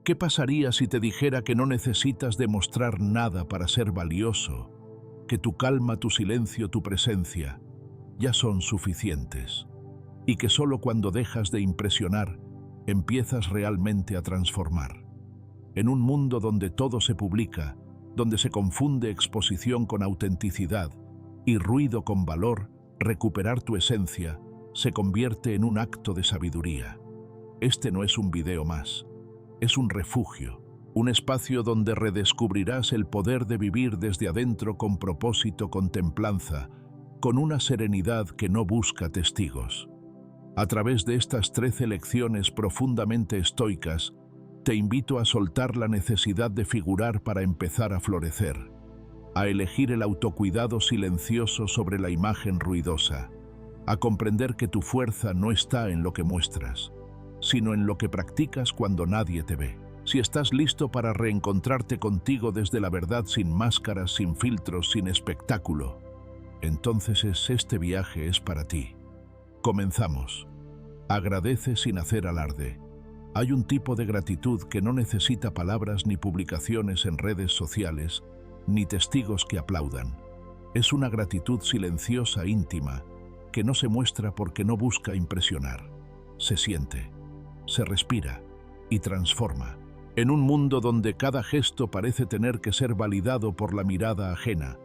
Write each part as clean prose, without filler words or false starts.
¿Qué pasaría si te dijera que no necesitas demostrar nada para ser valioso, que tu calma, tu silencio, tu presencia ya son suficientes, y que solo cuando dejas de impresionar empiezas realmente a transformar? En un mundo donde todo se publica, donde se confunde exposición con autenticidad y ruido con valor, recuperar tu esencia se convierte en un acto de sabiduría. Este no es un video más, es un refugio, un espacio donde redescubrirás el poder de vivir desde adentro con propósito, con templanza, con una serenidad que no busca testigos. A través de estas 13 lecciones profundamente estoicas, te invito a soltar la necesidad de figurar para empezar a florecer, a elegir el autocuidado silencioso sobre la imagen ruidosa, a comprender que tu fuerza no está en lo que muestras, sino en lo que practicas cuando nadie te ve. Si estás listo para reencontrarte contigo desde la verdad, sin máscaras, sin filtros, sin espectáculo, entonces este viaje es para ti. Comenzamos. Agradece sin hacer alarde. Hay un tipo de gratitud que no necesita palabras ni publicaciones en redes sociales, ni testigos que aplaudan. Es una gratitud silenciosa, íntima, que no se muestra porque no busca impresionar. Se siente, se respira y transforma. En un mundo donde cada gesto parece tener que ser validado por la mirada ajena,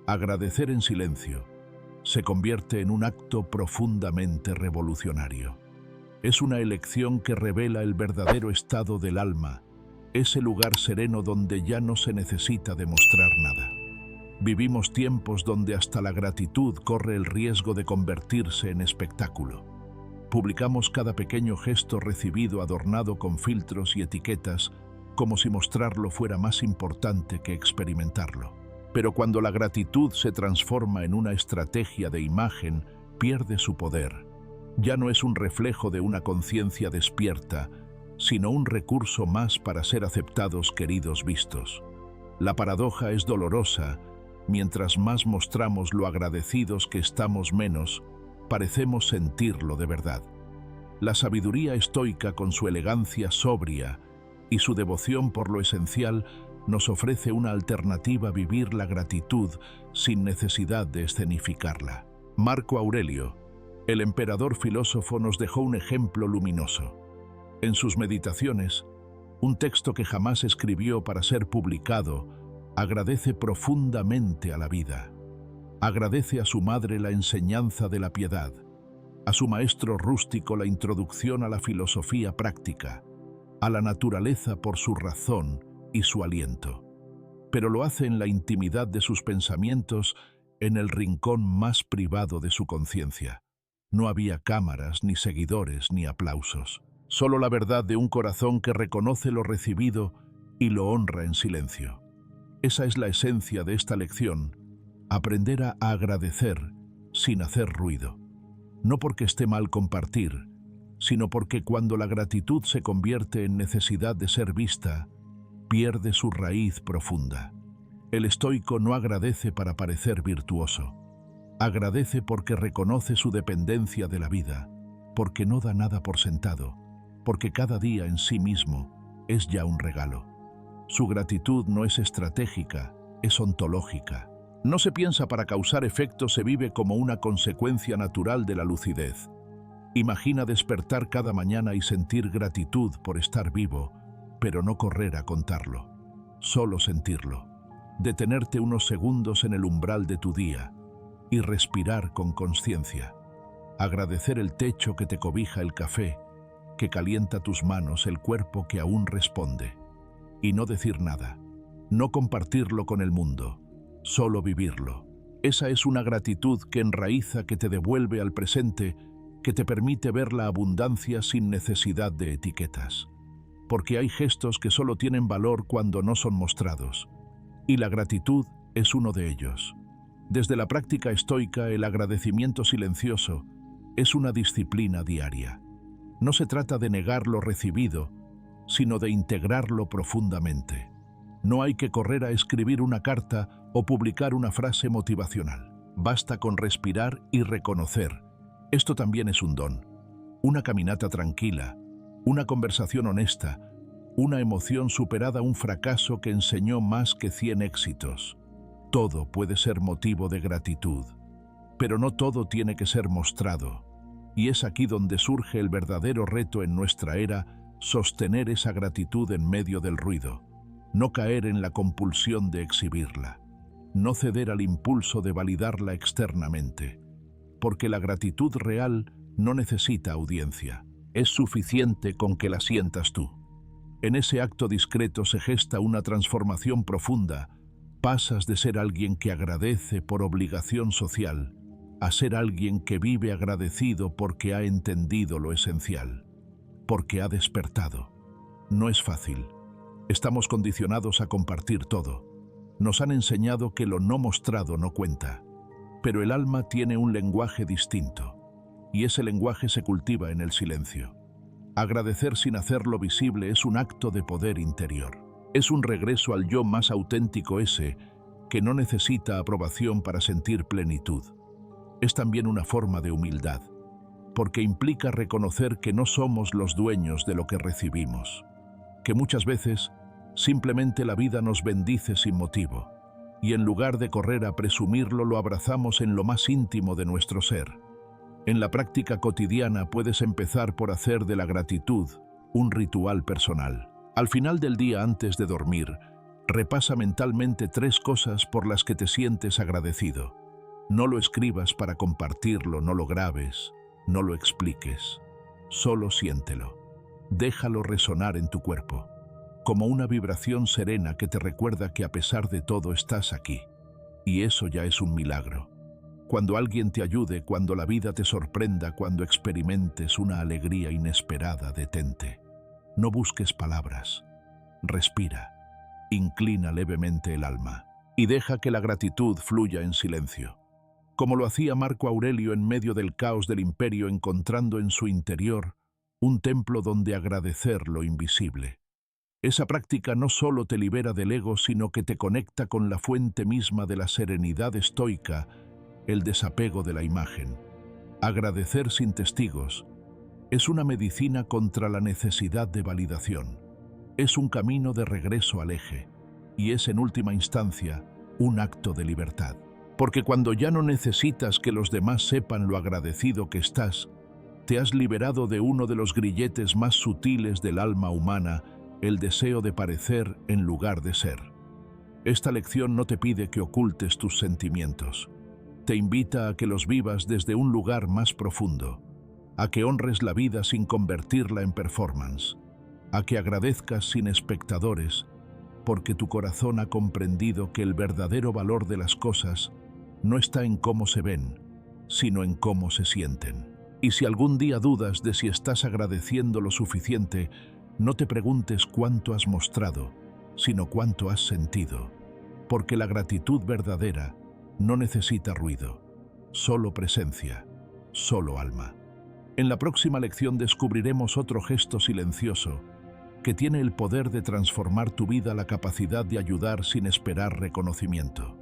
agradecer en silencio se convierte en un acto profundamente revolucionario. Es una elección que revela el verdadero estado del alma, ese lugar sereno donde ya no se necesita demostrar nada. Vivimos tiempos donde hasta la gratitud corre el riesgo de convertirse en espectáculo. Publicamos cada pequeño gesto recibido adornado con filtros y etiquetas, como si mostrarlo fuera más importante que experimentarlo. Pero cuando la gratitud se transforma en una estrategia de imagen, pierde su poder. Ya no es un reflejo de una conciencia despierta, sino un recurso más para ser aceptados, queridos, vistos. La paradoja es dolorosa. Mientras más mostramos lo agradecidos que estamos, menos parecemos sentirlo de verdad. La sabiduría estoica, con su elegancia sobria y su devoción por lo esencial, nos ofrece una alternativa: a vivir la gratitud sin necesidad de escenificarla. Marco Aurelio, el emperador filósofo, nos dejó un ejemplo luminoso. En sus Meditaciones, un texto que jamás escribió para ser publicado, agradece profundamente a la vida. Agradece a su madre la enseñanza de la piedad, a su maestro rústico la introducción a la filosofía práctica, a la naturaleza por su razón y su aliento. Pero lo hace en la intimidad de sus pensamientos, en el rincón más privado de su conciencia. No había cámaras, ni seguidores, ni aplausos. Solo la verdad de un corazón que reconoce lo recibido y lo honra en silencio. Esa es la esencia de esta lección: aprender a agradecer sin hacer ruido. No porque esté mal compartir, sino porque cuando la gratitud se convierte en necesidad de ser vista, pierde su raíz profunda. El estoico no agradece para parecer virtuoso. Agradece porque reconoce su dependencia de la vida, porque no da nada por sentado, porque cada día en sí mismo es ya un regalo. Su gratitud no es estratégica, es ontológica. No se piensa para causar efecto, se vive como una consecuencia natural de la lucidez. Imagina despertar cada mañana y sentir gratitud por estar vivo, pero no correr a contarlo, solo sentirlo. Detenerte unos segundos en el umbral de tu día y respirar con conciencia. Agradecer el techo que te cobija, el café que calienta tus manos, el cuerpo que aún responde. Y no decir nada, no compartirlo con el mundo, solo vivirlo. Esa es una gratitud que enraiza, que te devuelve al presente, que te permite ver la abundancia sin necesidad de etiquetas. Porque hay gestos que solo tienen valor cuando no son mostrados, y la gratitud es uno de ellos. Desde la práctica estoica, el agradecimiento silencioso es una disciplina diaria. No se trata de negar lo recibido, sino de integrarlo profundamente. No hay que correr a escribir una carta o publicar una frase motivacional. Basta con respirar y reconocer. Esto también es un don. Una caminata tranquila, una conversación honesta, una emoción superada, un fracaso que enseñó más que 100 éxitos. Todo puede ser motivo de gratitud, pero no todo tiene que ser mostrado. Y es aquí donde surge el verdadero reto en nuestra era: sostener esa gratitud en medio del ruido, no caer en la compulsión de exhibirla, no ceder al impulso de validarla externamente, porque la gratitud real no necesita audiencia, es suficiente con que la sientas tú. En ese acto discreto se gesta una transformación profunda. Pasas de ser alguien que agradece por obligación social a ser alguien que vive agradecido porque ha entendido lo esencial, porque ha despertado. No es fácil. Estamos condicionados a compartir todo. Nos han enseñado que lo no mostrado no cuenta. Pero el alma tiene un lenguaje distinto, y ese lenguaje se cultiva en el silencio. Agradecer sin hacerlo visible es un acto de poder interior. Es un regreso al yo más auténtico, ese que no necesita aprobación para sentir plenitud. Es también una forma de humildad, porque implica reconocer que no somos los dueños de lo que recibimos, que muchas veces simplemente la vida nos bendice sin motivo, y en lugar de correr a presumirlo, lo abrazamos en lo más íntimo de nuestro ser. En la práctica cotidiana puedes empezar por hacer de la gratitud un ritual personal. Al final del día, antes de dormir, repasa mentalmente 3 cosas por las que te sientes agradecido. No lo escribas para compartirlo, no lo grabes, no lo expliques. Solo siéntelo. Déjalo resonar en tu cuerpo, como una vibración serena que te recuerda que a pesar de todo estás aquí. Y eso ya es un milagro. Cuando alguien te ayude, cuando la vida te sorprenda, cuando experimentes una alegría inesperada, detente. No busques palabras. Respira. Inclina levemente el alma y deja que la gratitud fluya en silencio, como lo hacía Marco Aurelio en medio del caos del imperio, encontrando en su interior un templo donde agradecer lo invisible. Esa práctica no solo te libera del ego, sino que te conecta con la fuente misma de la serenidad estoica, el desapego de la imagen. Agradecer sin testigos es una medicina contra la necesidad de validación. Es un camino de regreso al eje, y es en última instancia un acto de libertad. Porque cuando ya no necesitas que los demás sepan lo agradecido que estás, te has liberado de uno de los grilletes más sutiles del alma humana, el deseo de parecer en lugar de ser. Esta lección no te pide que ocultes tus sentimientos. Te invita a que los vivas desde un lugar más profundo, a que honres la vida sin convertirla en performance, a que agradezcas sin espectadores, porque tu corazón ha comprendido que el verdadero valor de las cosas no está en cómo se ven, sino en cómo se sienten. Y si algún día dudas de si estás agradeciendo lo suficiente, no te preguntes cuánto has mostrado, sino cuánto has sentido, porque la gratitud verdadera no necesita ruido, solo presencia, solo alma. En la próxima lección descubriremos otro gesto silencioso que tiene el poder de transformar tu vida, la capacidad de ayudar sin esperar reconocimiento.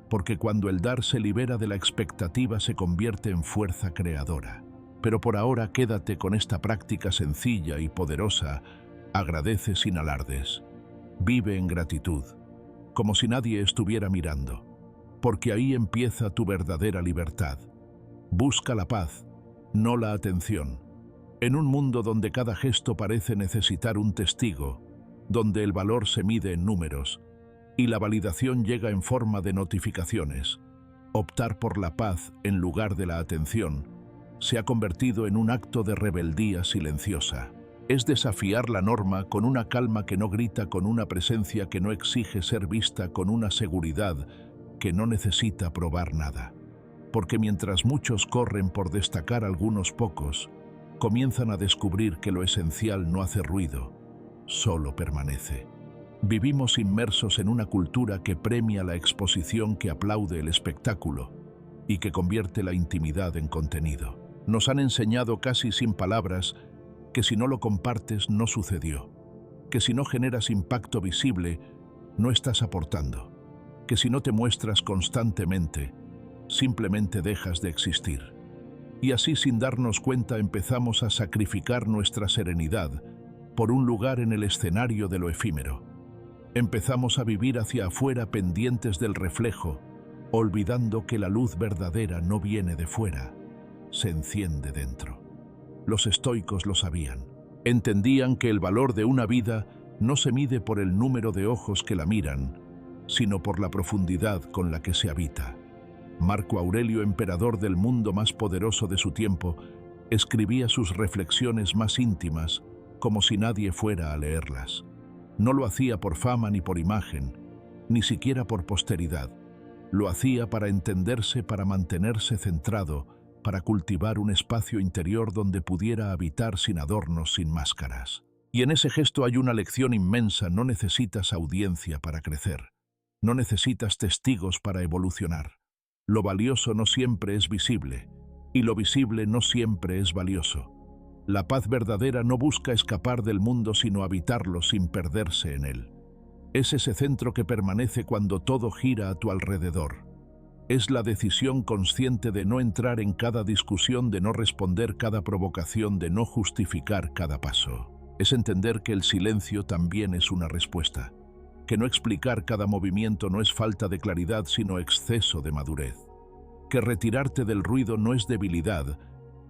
Porque cuando el dar se libera de la expectativa, se convierte en fuerza creadora. Pero por ahora quédate con esta práctica sencilla y poderosa. Agradece sin alardes. Vive en gratitud, como si nadie estuviera mirando, porque ahí empieza tu verdadera libertad. Busca la paz, no la atención. En un mundo donde cada gesto parece necesitar un testigo, donde el valor se mide en números y la validación llega en forma de notificaciones, optar por la paz en lugar de la atención se ha convertido en un acto de rebeldía silenciosa. Es desafiar la norma con una calma que no grita, con una presencia que no exige ser vista, con una seguridad que no necesita probar nada. Porque mientras muchos corren por destacar, algunos pocos comienzan a descubrir que lo esencial no hace ruido, solo permanece. Vivimos inmersos en una cultura que premia la exposición, que aplaude el espectáculo y que convierte la intimidad en contenido. Nos han enseñado casi sin palabras que si no lo compartes no sucedió, que si no generas impacto visible no estás aportando, que si no te muestras constantemente simplemente dejas de existir. Y así, sin darnos cuenta, empezamos a sacrificar nuestra serenidad por un lugar en el escenario de lo efímero. Empezamos a vivir hacia afuera pendientes del reflejo, olvidando que la luz verdadera no viene de fuera, se enciende dentro. Los estoicos lo sabían. Entendían que el valor de una vida no se mide por el número de ojos que la miran, sino por la profundidad con la que se habita. Marco Aurelio, emperador del mundo más poderoso de su tiempo, escribía sus reflexiones más íntimas como si nadie fuera a leerlas. No lo hacía por fama ni por imagen, ni siquiera por posteridad. Lo hacía para entenderse, para mantenerse centrado, para cultivar un espacio interior donde pudiera habitar sin adornos, sin máscaras. Y en ese gesto hay una lección inmensa: no necesitas audiencia para crecer. No necesitas testigos para evolucionar. Lo valioso no siempre es visible, y lo visible no siempre es valioso. La paz verdadera no busca escapar del mundo, sino habitarlo sin perderse en él. Es ese centro que permanece cuando todo gira a tu alrededor. Es la decisión consciente de no entrar en cada discusión, de no responder cada provocación, de no justificar cada paso. Es entender que el silencio también es una respuesta, que no explicar cada movimiento no es falta de claridad, sino exceso de madurez, que retirarte del ruido no es debilidad,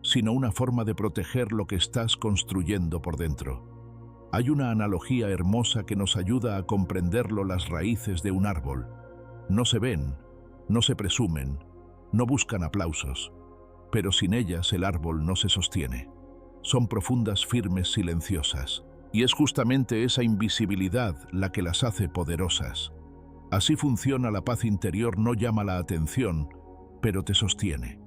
sino una forma de proteger lo que estás construyendo por dentro. Hay una analogía hermosa que nos ayuda a comprenderlo: las raíces de un árbol. No se ven, no se presumen, no buscan aplausos, pero sin ellas el árbol no se sostiene. Son profundas, firmes, silenciosas, y es justamente esa invisibilidad la que las hace poderosas. Así funciona la paz interior: no llama la atención, pero te sostiene.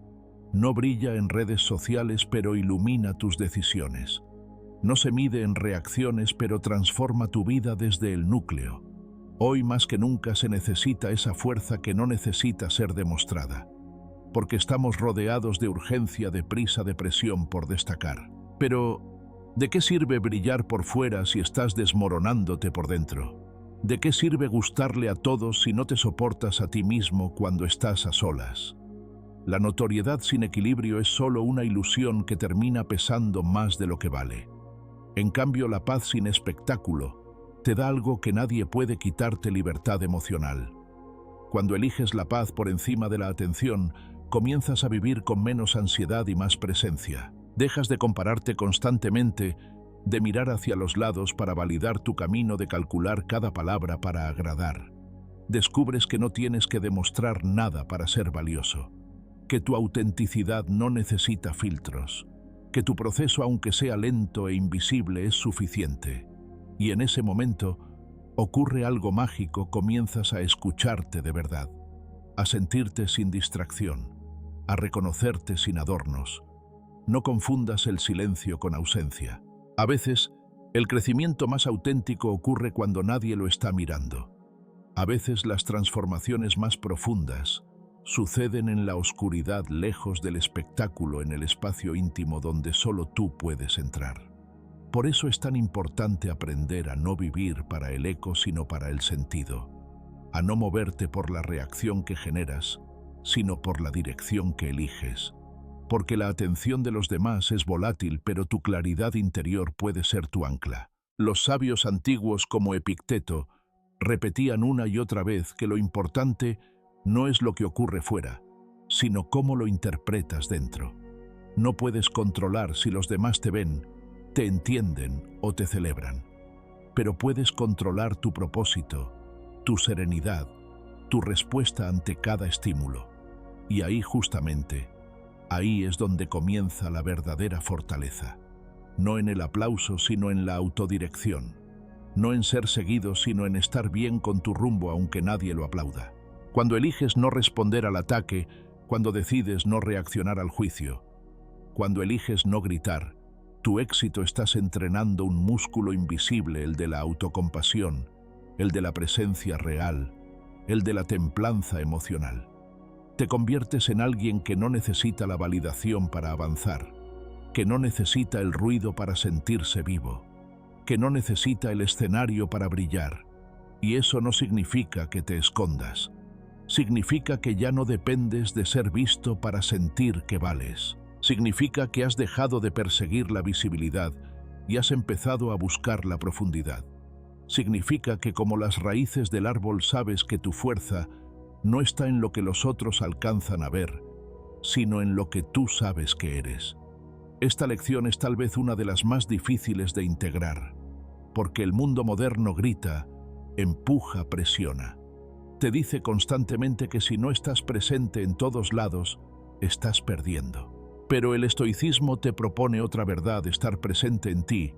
No brilla en redes sociales, pero ilumina tus decisiones. No se mide en reacciones, pero transforma tu vida desde el núcleo. Hoy más que nunca se necesita esa fuerza que no necesita ser demostrada, porque estamos rodeados de urgencia, de prisa, de presión por destacar. Pero, ¿de qué sirve brillar por fuera si estás desmoronándote por dentro? ¿De qué sirve gustarle a todos si no te soportas a ti mismo cuando estás a solas? La notoriedad sin equilibrio es solo una ilusión que termina pesando más de lo que vale. En cambio, la paz sin espectáculo te da algo que nadie puede quitarte: libertad emocional. Cuando eliges la paz por encima de la atención, comienzas a vivir con menos ansiedad y más presencia. Dejas de compararte constantemente, de mirar hacia los lados para validar tu camino, de calcular cada palabra para agradar. Descubres que no tienes que demostrar nada para ser valioso, que tu autenticidad no necesita filtros, que tu proceso, aunque sea lento e invisible, es suficiente. Y en ese momento ocurre algo mágico: comienzas a escucharte de verdad, a sentirte sin distracción, a reconocerte sin adornos. No confundas el silencio con ausencia. A veces, el crecimiento más auténtico ocurre cuando nadie lo está mirando. A veces las transformaciones más profundas suceden en la oscuridad, lejos del espectáculo, en el espacio íntimo donde solo tú puedes entrar. Por eso es tan importante aprender a no vivir para el eco, sino para el sentido, a no moverte por la reacción que generas, sino por la dirección que eliges. Porque la atención de los demás es volátil, pero tu claridad interior puede ser tu ancla. Los sabios antiguos, como Epicteto, repetían una y otra vez que lo importante no es lo que ocurre fuera, sino cómo lo interpretas dentro. No puedes controlar si los demás te ven, te entienden o te celebran, pero puedes controlar tu propósito, tu serenidad, tu respuesta ante cada estímulo. Y ahí justamente, ahí es donde comienza la verdadera fortaleza. No en el aplauso, sino en la autodirección. No en ser seguido, sino en estar bien con tu rumbo aunque nadie lo aplauda. Cuando eliges no responder al ataque, cuando decides no reaccionar al juicio, cuando eliges no gritar, tu éxito: estás entrenando un músculo invisible, el de la autocompasión, el de la presencia real, el de la templanza emocional. Te conviertes en alguien que no necesita la validación para avanzar, que no necesita el ruido para sentirse vivo, que no necesita el escenario para brillar. Y eso no significa que te escondas. Significa que ya no dependes de ser visto para sentir que vales. Significa que has dejado de perseguir la visibilidad y has empezado a buscar la profundidad. Significa que como las raíces del árbol sabes que tu fuerza no está en lo que los otros alcanzan a ver, sino en lo que tú sabes que eres. Esta lección es tal vez una de las más difíciles de integrar, porque el mundo moderno grita, empuja, presiona. Te dice constantemente que si no estás presente en todos lados, estás perdiendo. Pero el estoicismo te propone otra verdad: estar presente en ti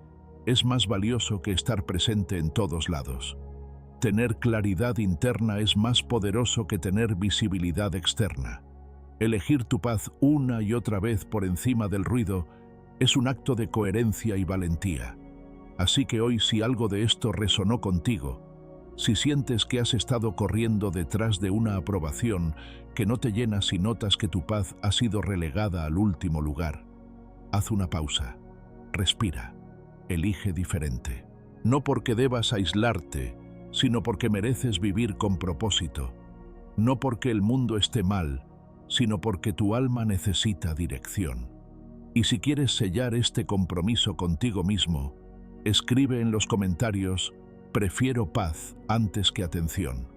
es más valioso que estar presente en todos lados. Tener claridad interna es más poderoso que tener visibilidad externa. Elegir tu paz una y otra vez por encima del ruido es un acto de coherencia y valentía. Así que hoy, si algo de esto resonó contigo, si sientes que has estado corriendo detrás de una aprobación que no te llena, si notas que tu paz ha sido relegada al último lugar, haz una pausa, respira, elige diferente. No porque debas aislarte, sino porque mereces vivir con propósito. No porque el mundo esté mal, sino porque tu alma necesita dirección. Y si quieres sellar este compromiso contigo mismo, escribe en los comentarios: prefiero paz antes que atención.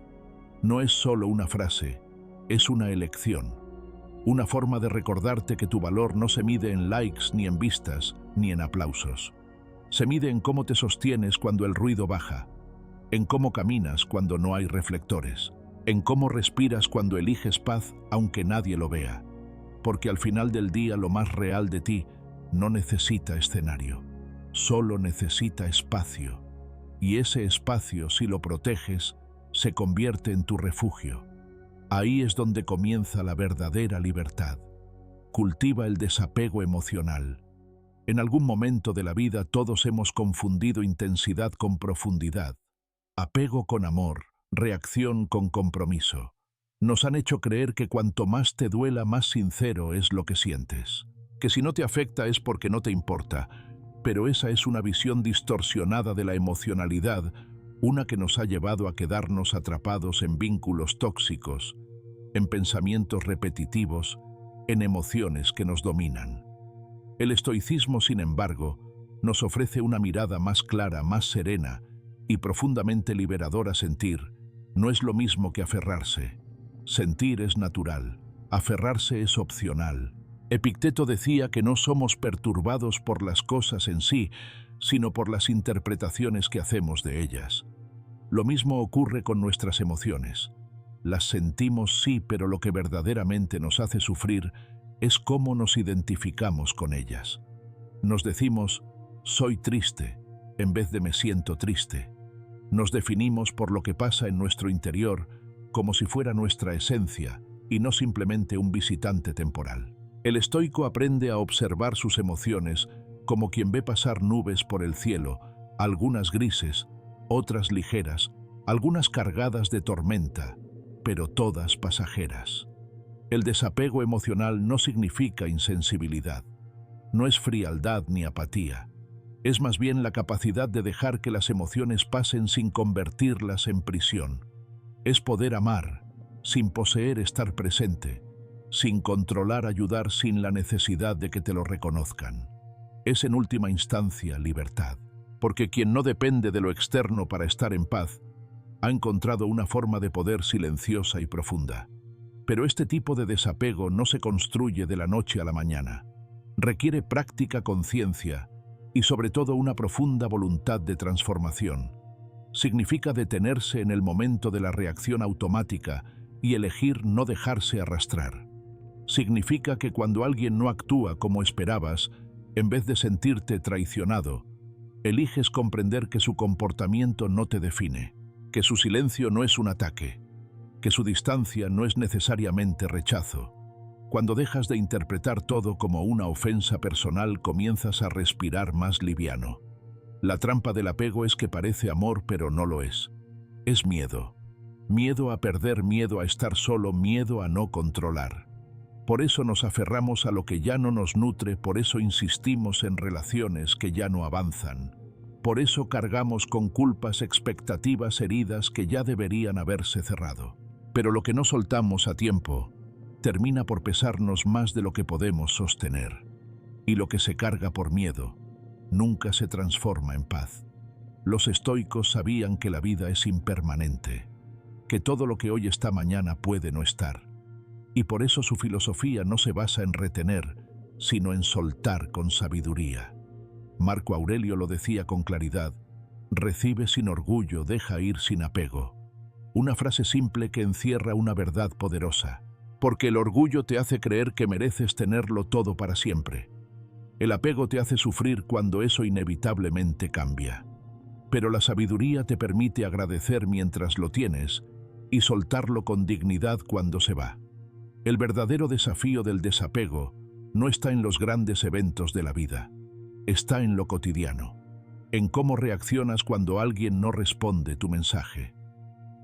No es solo una frase, es una elección. Una forma de recordarte que tu valor no se mide en likes, ni en vistas, ni en aplausos. Se mide en cómo te sostienes cuando el ruido baja, en cómo caminas cuando no hay reflectores, en cómo respiras cuando eliges paz aunque nadie lo vea. Porque al final del día lo más real de ti no necesita escenario, solo necesita espacio. Y ese espacio, si lo proteges, se convierte en tu refugio. Ahí es donde comienza la verdadera libertad. Cultiva el desapego emocional. En algún momento de la vida todos hemos confundido intensidad con profundidad, apego con amor, reacción con compromiso. Nos han hecho creer que cuanto más te duela, más sincero es lo que sientes. Que si no te afecta es porque no te importa. Pero esa es una visión distorsionada de la emocionalidad, una que nos ha llevado a quedarnos atrapados en vínculos tóxicos, en pensamientos repetitivos, en emociones que nos dominan. El estoicismo, sin embargo, nos ofrece una mirada más clara, más serena y profundamente liberadora. Sentir no es lo mismo que aferrarse. Sentir es natural, aferrarse es opcional. Epicteto decía que no somos perturbados por las cosas en sí, sino por las interpretaciones que hacemos de ellas. Lo mismo ocurre con nuestras emociones. Las sentimos sí, pero lo que verdaderamente nos hace sufrir es cómo nos identificamos con ellas. Nos decimos, soy triste, en vez de me siento triste. Nos definimos por lo que pasa en nuestro interior, como si fuera nuestra esencia, y no simplemente un visitante temporal. El estoico aprende a observar sus emociones como quien ve pasar nubes por el cielo, algunas grises, otras ligeras, algunas cargadas de tormenta, pero todas pasajeras. El desapego emocional no significa insensibilidad, no es frialdad ni apatía. Es más bien la capacidad de dejar que las emociones pasen sin convertirlas en prisión. Es poder amar, sin poseer, estar presente, sin controlar, ayudar sin la necesidad de que te lo reconozcan. Es en última instancia libertad, porque quien no depende de lo externo para estar en paz, ha encontrado una forma de poder silenciosa y profunda. Pero este tipo de desapego no se construye de la noche a la mañana. Requiere práctica, conciencia y sobre todo una profunda voluntad de transformación. Significa detenerse en el momento de la reacción automática y elegir no dejarse arrastrar. Significa que cuando alguien no actúa como esperabas, en vez de sentirte traicionado, eliges comprender que su comportamiento no te define, que su silencio no es un ataque, que su distancia no es necesariamente rechazo. Cuando dejas de interpretar todo como una ofensa personal, comienzas a respirar más liviano. La trampa del apego es que parece amor, pero no lo es. Es miedo. Miedo a perder, miedo a estar solo, miedo a no controlar. Por eso nos aferramos a lo que ya no nos nutre, por eso insistimos en relaciones que ya no avanzan. Por eso cargamos con culpas, expectativas, heridas que ya deberían haberse cerrado. Pero lo que no soltamos a tiempo termina por pesarnos más de lo que podemos sostener. Y lo que se carga por miedo nunca se transforma en paz. Los estoicos sabían que la vida es impermanente, que todo lo que hoy está mañana puede no estar. Y por eso su filosofía no se basa en retener, sino en soltar con sabiduría. Marco Aurelio lo decía con claridad: recibe sin orgullo, deja ir sin apego. Una frase simple que encierra una verdad poderosa, porque el orgullo te hace creer que mereces tenerlo todo para siempre. El apego te hace sufrir cuando eso inevitablemente cambia. Pero la sabiduría te permite agradecer mientras lo tienes y soltarlo con dignidad cuando se va. El verdadero desafío del desapego no está en los grandes eventos de la vida, está en lo cotidiano, en cómo reaccionas cuando alguien no responde tu mensaje,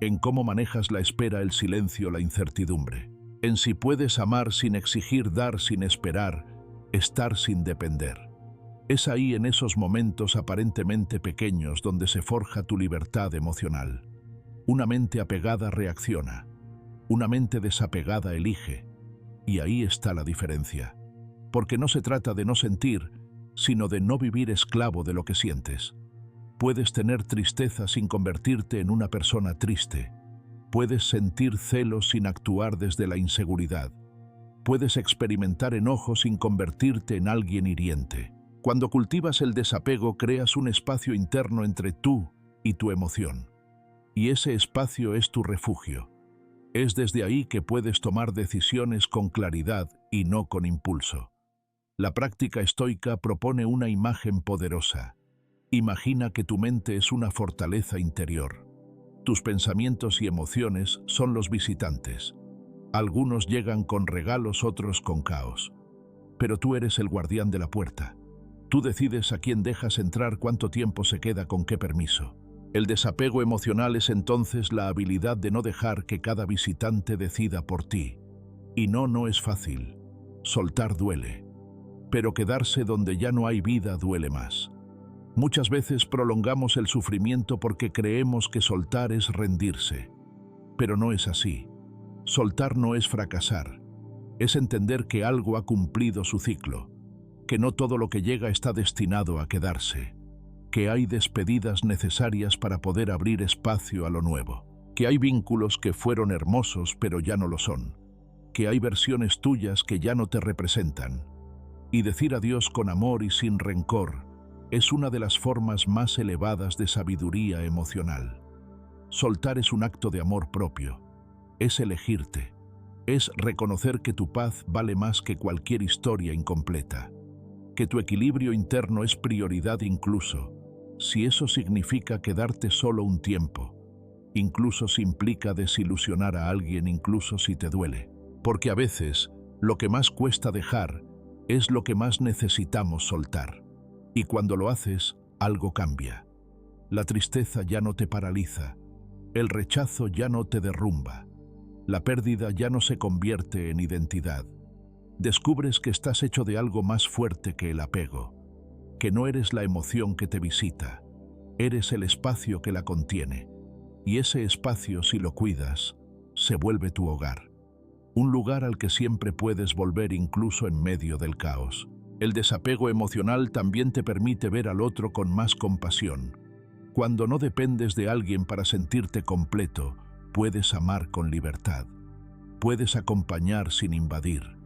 en cómo manejas la espera, el silencio, la incertidumbre, en si puedes amar sin exigir, dar sin esperar, estar sin depender. Es ahí, en esos momentos aparentemente pequeños, donde se forja tu libertad emocional. Una mente apegada reacciona, una mente desapegada elige, y ahí está la diferencia. Porque no se trata de no sentir, sino de no vivir esclavo de lo que sientes. Puedes tener tristeza sin convertirte en una persona triste. Puedes sentir celos sin actuar desde la inseguridad. Puedes experimentar enojo sin convertirte en alguien hiriente. Cuando cultivas el desapego, creas un espacio interno entre tú y tu emoción. Y ese espacio es tu refugio. Es desde ahí que puedes tomar decisiones con claridad y no con impulso. La práctica estoica propone una imagen poderosa. Imagina que tu mente es una fortaleza interior. Tus pensamientos y emociones son los visitantes. Algunos llegan con regalos, otros con caos. Pero tú eres el guardián de la puerta. Tú decides a quién dejas entrar, cuánto tiempo se queda, con qué permiso. El desapego emocional es entonces la habilidad de no dejar que cada visitante decida por ti. Y no es fácil. Soltar duele. Pero quedarse donde ya no hay vida duele más. Muchas veces prolongamos el sufrimiento porque creemos que soltar es rendirse. Pero no es así. Soltar no es fracasar. Es entender que algo ha cumplido su ciclo, que no todo lo que llega está destinado a quedarse, que hay despedidas necesarias para poder abrir espacio a lo nuevo, que hay vínculos que fueron hermosos pero ya no lo son, que hay versiones tuyas que ya no te representan. Y decir adiós con amor y sin rencor es una de las formas más elevadas de sabiduría emocional. Soltar es un acto de amor propio, es elegirte, es reconocer que tu paz vale más que cualquier historia incompleta, que tu equilibrio interno es prioridad incluso si eso significa quedarte solo un tiempo, incluso si implica desilusionar a alguien, incluso si te duele. Porque a veces lo que más cuesta dejar es lo que más necesitamos soltar. Y cuando lo haces, algo cambia. La tristeza ya no te paraliza, el rechazo ya no te derrumba, la pérdida ya no se convierte en identidad. Descubres que estás hecho de algo más fuerte que el apego, que no eres la emoción que te visita, eres el espacio que la contiene, y ese espacio, si lo cuidas, se vuelve tu hogar, un lugar al que siempre puedes volver incluso en medio del caos. El desapego emocional también te permite ver al otro con más compasión. Cuando no dependes de alguien para sentirte completo, puedes amar con libertad, puedes acompañar sin invadir,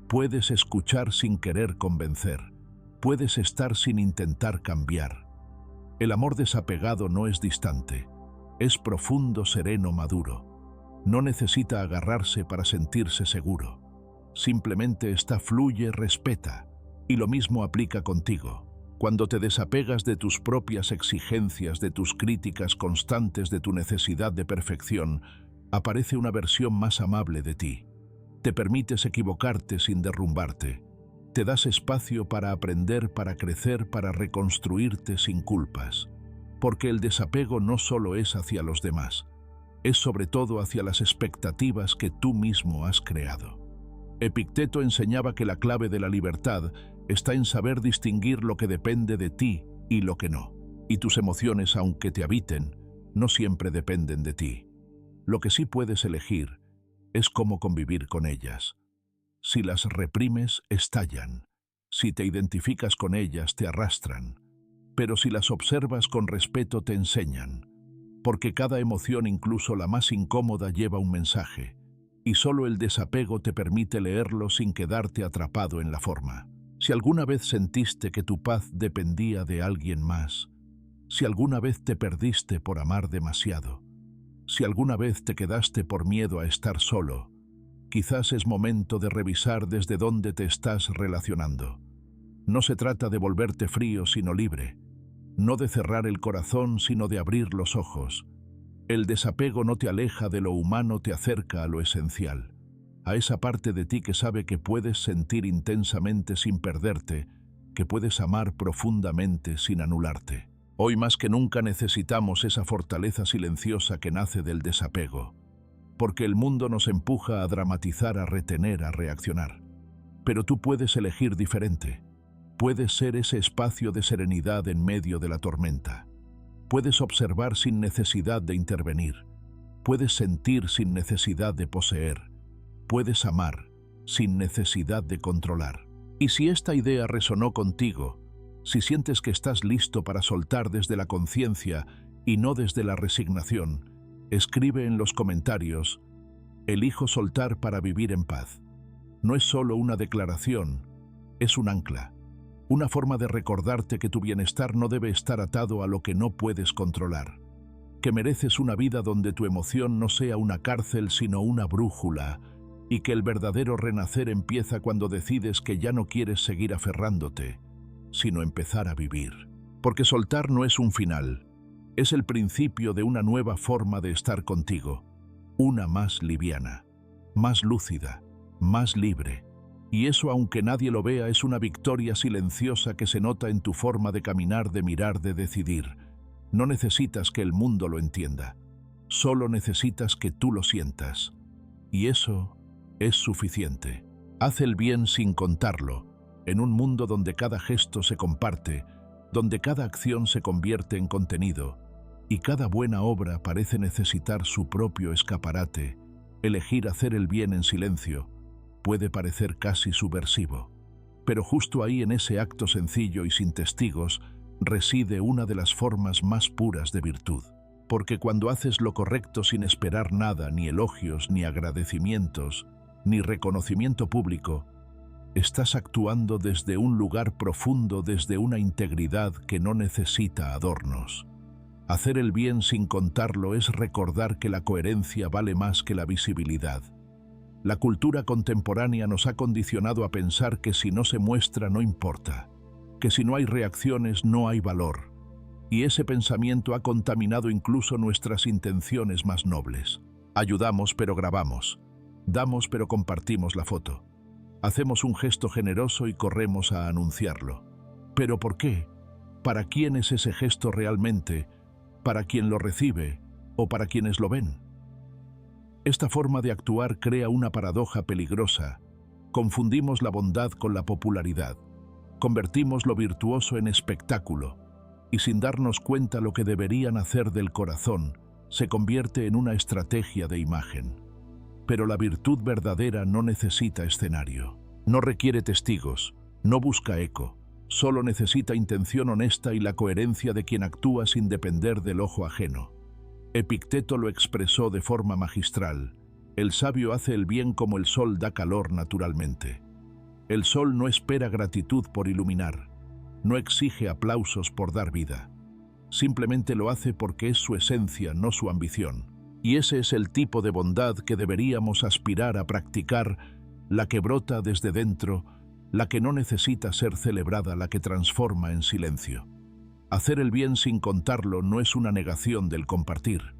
puedes escuchar sin querer convencer, puedes estar sin intentar cambiar. El amor desapegado no es distante, es profundo, sereno, maduro. No necesita agarrarse para sentirse seguro. Simplemente está, fluye, respeta. Y lo mismo aplica contigo. Cuando te desapegas de tus propias exigencias, de tus críticas constantes, de tu necesidad de perfección, aparece una versión más amable de ti. Te permites equivocarte sin derrumbarte. Te das espacio para aprender, para crecer, para reconstruirte sin culpas. Porque el desapego no solo es hacia los demás, es sobre todo hacia las expectativas que tú mismo has creado. Epicteto enseñaba que la clave de la libertad está en saber distinguir lo que depende de ti y lo que no. Y tus emociones, aunque te habiten, no siempre dependen de ti. Lo que sí puedes elegir es cómo convivir con ellas. Si las reprimes, estallan. Si te identificas con ellas, te arrastran. pero si las observas con respeto te enseñan, porque cada emoción, incluso la más incómoda, lleva un mensaje, y solo el desapego te permite leerlo sin quedarte atrapado en la forma. Si alguna vez sentiste que tu paz dependía de alguien más, si alguna vez te perdiste por amar demasiado, si alguna vez te quedaste por miedo a estar solo, quizás es momento de revisar desde dónde te estás relacionando. No se trata de volverte frío, sino libre, no de cerrar el corazón, sino de abrir los ojos. El desapego no te aleja de lo humano, te acerca a lo esencial, a esa parte de ti que sabe que puedes sentir intensamente sin perderte, que puedes amar profundamente sin anularte. Hoy más que nunca necesitamos esa fortaleza silenciosa que nace del desapego, porque el mundo nos empuja a dramatizar, a retener, a reaccionar. Pero tú puedes elegir diferente. Puedes ser ese espacio de serenidad en medio de la tormenta. Puedes observar sin necesidad de intervenir. Puedes sentir sin necesidad de poseer. Puedes amar sin necesidad de controlar. Y si esta idea resonó contigo, si sientes que estás listo para soltar desde la conciencia y no desde la resignación, escribe en los comentarios: elijo soltar para vivir en paz. No es solo una declaración, es un ancla. Una forma de recordarte que tu bienestar no debe estar atado a lo que no puedes controlar, que mereces una vida donde tu emoción no sea una cárcel sino una brújula, y que el verdadero renacer empieza cuando decides que ya no quieres seguir aferrándote, sino empezar a vivir. Porque soltar no es un final, es el principio de una nueva forma de estar contigo, una más liviana, más lúcida, más libre. Y eso, aunque nadie lo vea, es una victoria silenciosa que se nota en tu forma de caminar, de mirar, de decidir. No necesitas que el mundo lo entienda, solo necesitas que tú lo sientas. Y eso es suficiente. Haz el bien sin contarlo, en un mundo donde cada gesto se comparte, donde cada acción se convierte en contenido, y cada buena obra parece necesitar su propio escaparate. Elegir hacer el bien en silencio puede parecer casi subversivo, pero justo ahí, en ese acto sencillo y sin testigos, reside una de las formas más puras de virtud. Porque cuando haces lo correcto sin esperar nada, ni elogios, ni agradecimientos, ni reconocimiento público, estás actuando desde un lugar profundo, desde una integridad que no necesita adornos. Hacer el bien sin contarlo es recordar que la coherencia vale más que la visibilidad. La cultura contemporánea nos ha condicionado a pensar que si no se muestra no importa, que si no hay reacciones no hay valor, y ese pensamiento ha contaminado incluso nuestras intenciones más nobles. Ayudamos pero grabamos, damos pero compartimos la foto, hacemos un gesto generoso y corremos a anunciarlo. ¿Pero por qué? ¿Para quién es ese gesto realmente? ¿Para quien lo recibe o para quienes lo ven? Esta forma de actuar crea una paradoja peligrosa. Confundimos la bondad con la popularidad. Convertimos lo virtuoso en espectáculo, y sin darnos cuenta lo que debería nacer del corazón, se convierte en una estrategia de imagen. Pero la virtud verdadera no necesita escenario, no requiere testigos, no busca eco, solo necesita intención honesta y la coherencia de quien actúa sin depender del ojo ajeno. Epicteto lo expresó de forma magistral: el sabio hace el bien como el sol da calor naturalmente. El sol no espera gratitud por iluminar, no exige aplausos por dar vida. Simplemente lo hace porque es su esencia, no su ambición. Y ese es el tipo de bondad que deberíamos aspirar a practicar, la que brota desde dentro, la que no necesita ser celebrada, la que transforma en silencio. Hacer el bien sin contarlo no es una negación del compartir.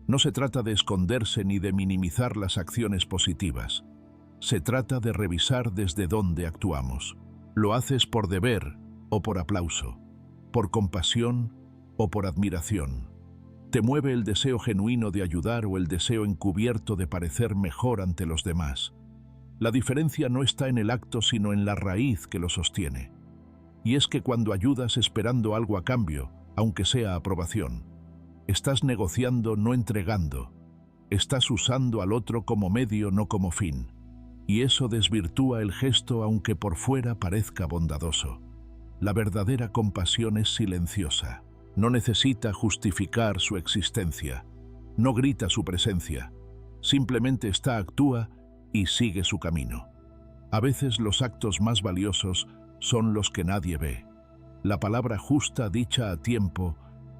No se trata de esconderse ni de minimizar las acciones positivas. Se trata de revisar desde dónde actuamos. ¿Lo haces por deber o por aplauso? ¿Por compasión o por admiración? ¿Te mueve el deseo genuino de ayudar o el deseo encubierto de parecer mejor ante los demás? La diferencia no está en el acto, sino en la raíz que lo sostiene. Y es que cuando ayudas esperando algo a cambio, aunque sea aprobación, estás negociando, no entregando. Estás usando al otro como medio, no como fin. Y eso desvirtúa el gesto, aunque por fuera parezca bondadoso. La verdadera compasión es silenciosa. No necesita justificar su existencia. No grita su presencia. Simplemente actúa y sigue su camino. A veces los actos más valiosos son los que nadie ve. La palabra justa dicha a tiempo,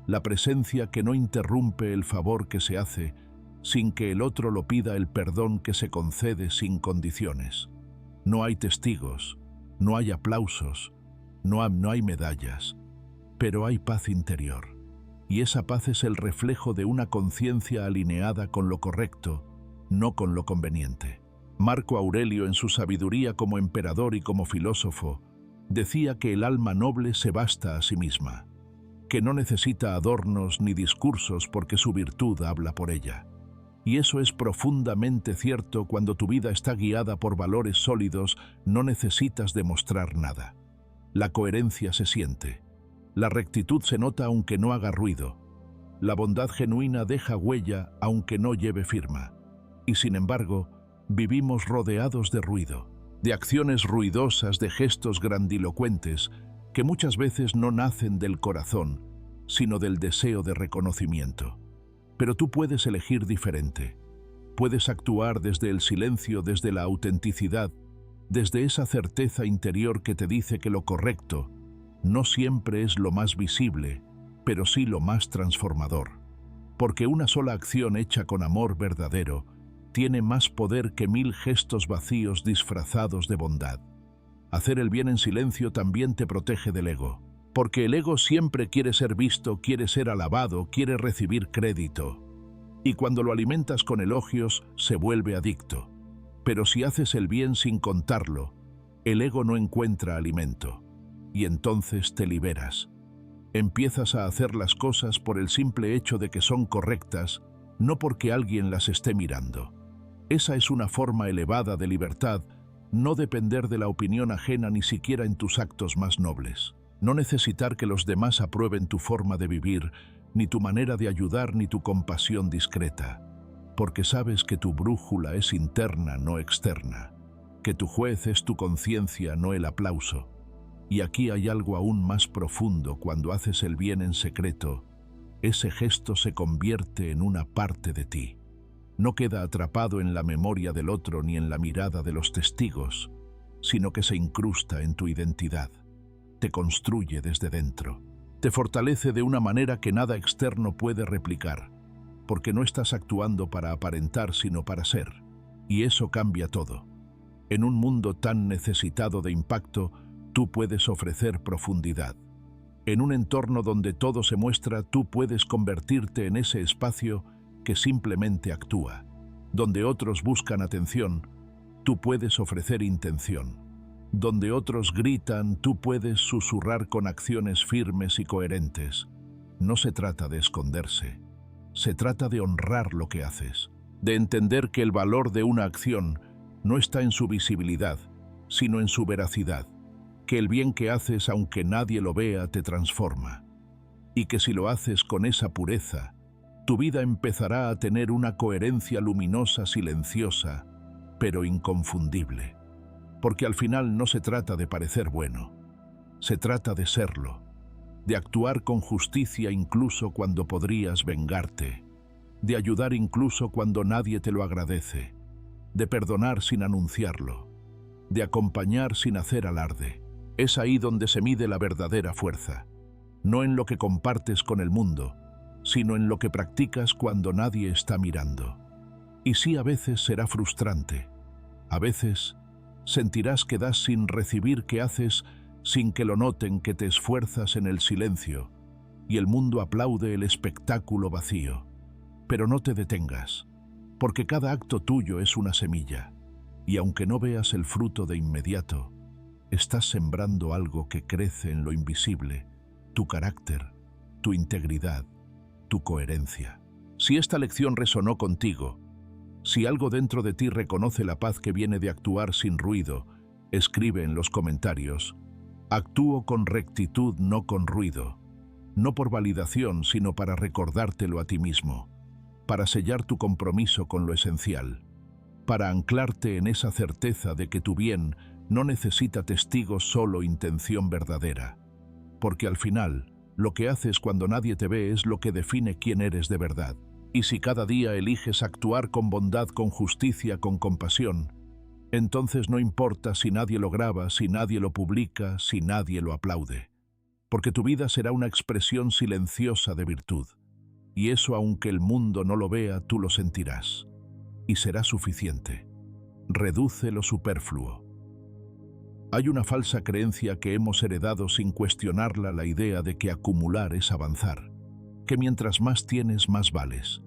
la presencia que no interrumpe el favor que se hace, sin que el otro lo pida, el perdón que se concede sin condiciones. No hay testigos, no hay aplausos, no hay medallas, pero hay paz interior. Y esa paz es el reflejo de una conciencia alineada con lo correcto, no con lo conveniente. Marco Aurelio, en su sabiduría como emperador y como filósofo, decía que el alma noble se basta a sí misma, que no necesita adornos ni discursos porque su virtud habla por ella. Y eso es profundamente cierto. Cuando tu vida está guiada por valores sólidos, no necesitas demostrar nada. La coherencia se siente. La rectitud se nota aunque no haga ruido. La bondad genuina deja huella aunque no lleve firma. Y sin embargo, vivimos rodeados de ruido, de acciones ruidosas, de gestos grandilocuentes que muchas veces no nacen del corazón, sino del deseo de reconocimiento. Pero tú puedes elegir diferente. Puedes actuar desde el silencio, desde la autenticidad, desde esa certeza interior que te dice que lo correcto no siempre es lo más visible, pero sí lo más transformador. Porque una sola acción hecha con amor verdadero tiene más poder que 1000 gestos vacíos disfrazados de bondad. Hacer el bien en silencio también te protege del ego, porque el ego siempre quiere ser visto, quiere ser alabado, quiere recibir crédito. Y cuando lo alimentas con elogios, se vuelve adicto. Pero si haces el bien sin contarlo, el ego no encuentra alimento. Y entonces te liberas. Empiezas a hacer las cosas por el simple hecho de que son correctas, no porque alguien las esté mirando. Esa es una forma elevada de libertad, no depender de la opinión ajena ni siquiera en tus actos más nobles. No necesitar que los demás aprueben tu forma de vivir, ni tu manera de ayudar, ni tu compasión discreta. Porque sabes que tu brújula es interna, no externa. Que tu juez es tu conciencia, no el aplauso. Y aquí hay algo aún más profundo. Cuando haces el bien en secreto, ese gesto se convierte en una parte de ti. No queda atrapado en la memoria del otro ni en la mirada de los testigos, sino que se incrusta en tu identidad. Te construye desde dentro. Te fortalece de una manera que nada externo puede replicar, porque no estás actuando para aparentar, sino para ser. Y eso cambia todo. En un mundo tan necesitado de impacto, tú puedes ofrecer profundidad. En un entorno donde todo se muestra, tú puedes convertirte en ese espacio que simplemente actúa. Donde otros buscan atención, tú puedes ofrecer intención. Donde otros gritan, tú puedes susurrar con acciones firmes y coherentes. No se trata de esconderse. Se trata de honrar lo que haces, de entender que el valor de una acción no está en su visibilidad, sino en su veracidad. Que el bien que haces, aunque nadie lo vea, te transforma. Y que si lo haces con esa pureza, tu vida empezará a tener una coherencia luminosa, silenciosa, pero inconfundible. Porque al final no se trata de parecer bueno, se trata de serlo, de actuar con justicia incluso cuando podrías vengarte, de ayudar incluso cuando nadie te lo agradece, de perdonar sin anunciarlo, de acompañar sin hacer alarde. Es ahí donde se mide la verdadera fuerza, no en lo que compartes con el mundo, sino en lo que practicas cuando nadie está mirando. Y sí, a veces será frustrante, a veces sentirás que das sin recibir, que haces sin que lo noten, que te esfuerzas en el silencio, y el mundo aplaude el espectáculo vacío. Pero no te detengas, porque cada acto tuyo es una semilla, y aunque no veas el fruto de inmediato, estás sembrando algo que crece en lo invisible, tu carácter, tu integridad, tu coherencia. Si esta lección resonó contigo, si algo dentro de ti reconoce la paz que viene de actuar sin ruido, escribe en los comentarios: actúo con rectitud, no con ruido, no por validación, sino para recordártelo a ti mismo, para sellar tu compromiso con lo esencial, para anclarte en esa certeza de que tu bien no necesita testigos, solo intención verdadera. porque al final, lo que haces cuando nadie te ve es lo que define quién eres de verdad. Y si cada día eliges actuar con bondad, con justicia, con compasión, entonces no importa si nadie lo graba, si nadie lo publica, si nadie lo aplaude, porque tu vida será una expresión silenciosa de virtud. Y eso, aunque el mundo no lo vea, tú lo sentirás. Y será suficiente. Reduce lo superfluo. Hay una falsa creencia que hemos heredado sin cuestionarla, la idea de que acumular es avanzar, que mientras más tienes, más vales,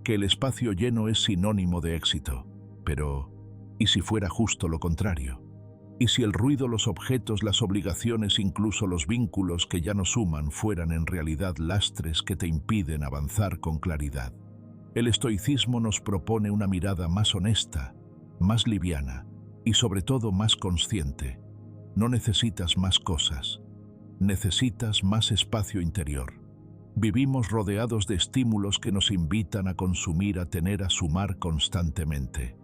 que el espacio lleno es sinónimo de éxito. Pero, ¿y si fuera justo lo contrario? ¿Y si el ruido, los objetos, las obligaciones, incluso los vínculos que ya no suman, fueran en realidad lastres que te impiden avanzar con claridad? El estoicismo nos propone una mirada más honesta, más liviana y sobre todo más consciente. No necesitas más cosas, necesitas más espacio interior. Vivimos rodeados de estímulos que nos invitan a consumir, a tener, a sumar constantemente.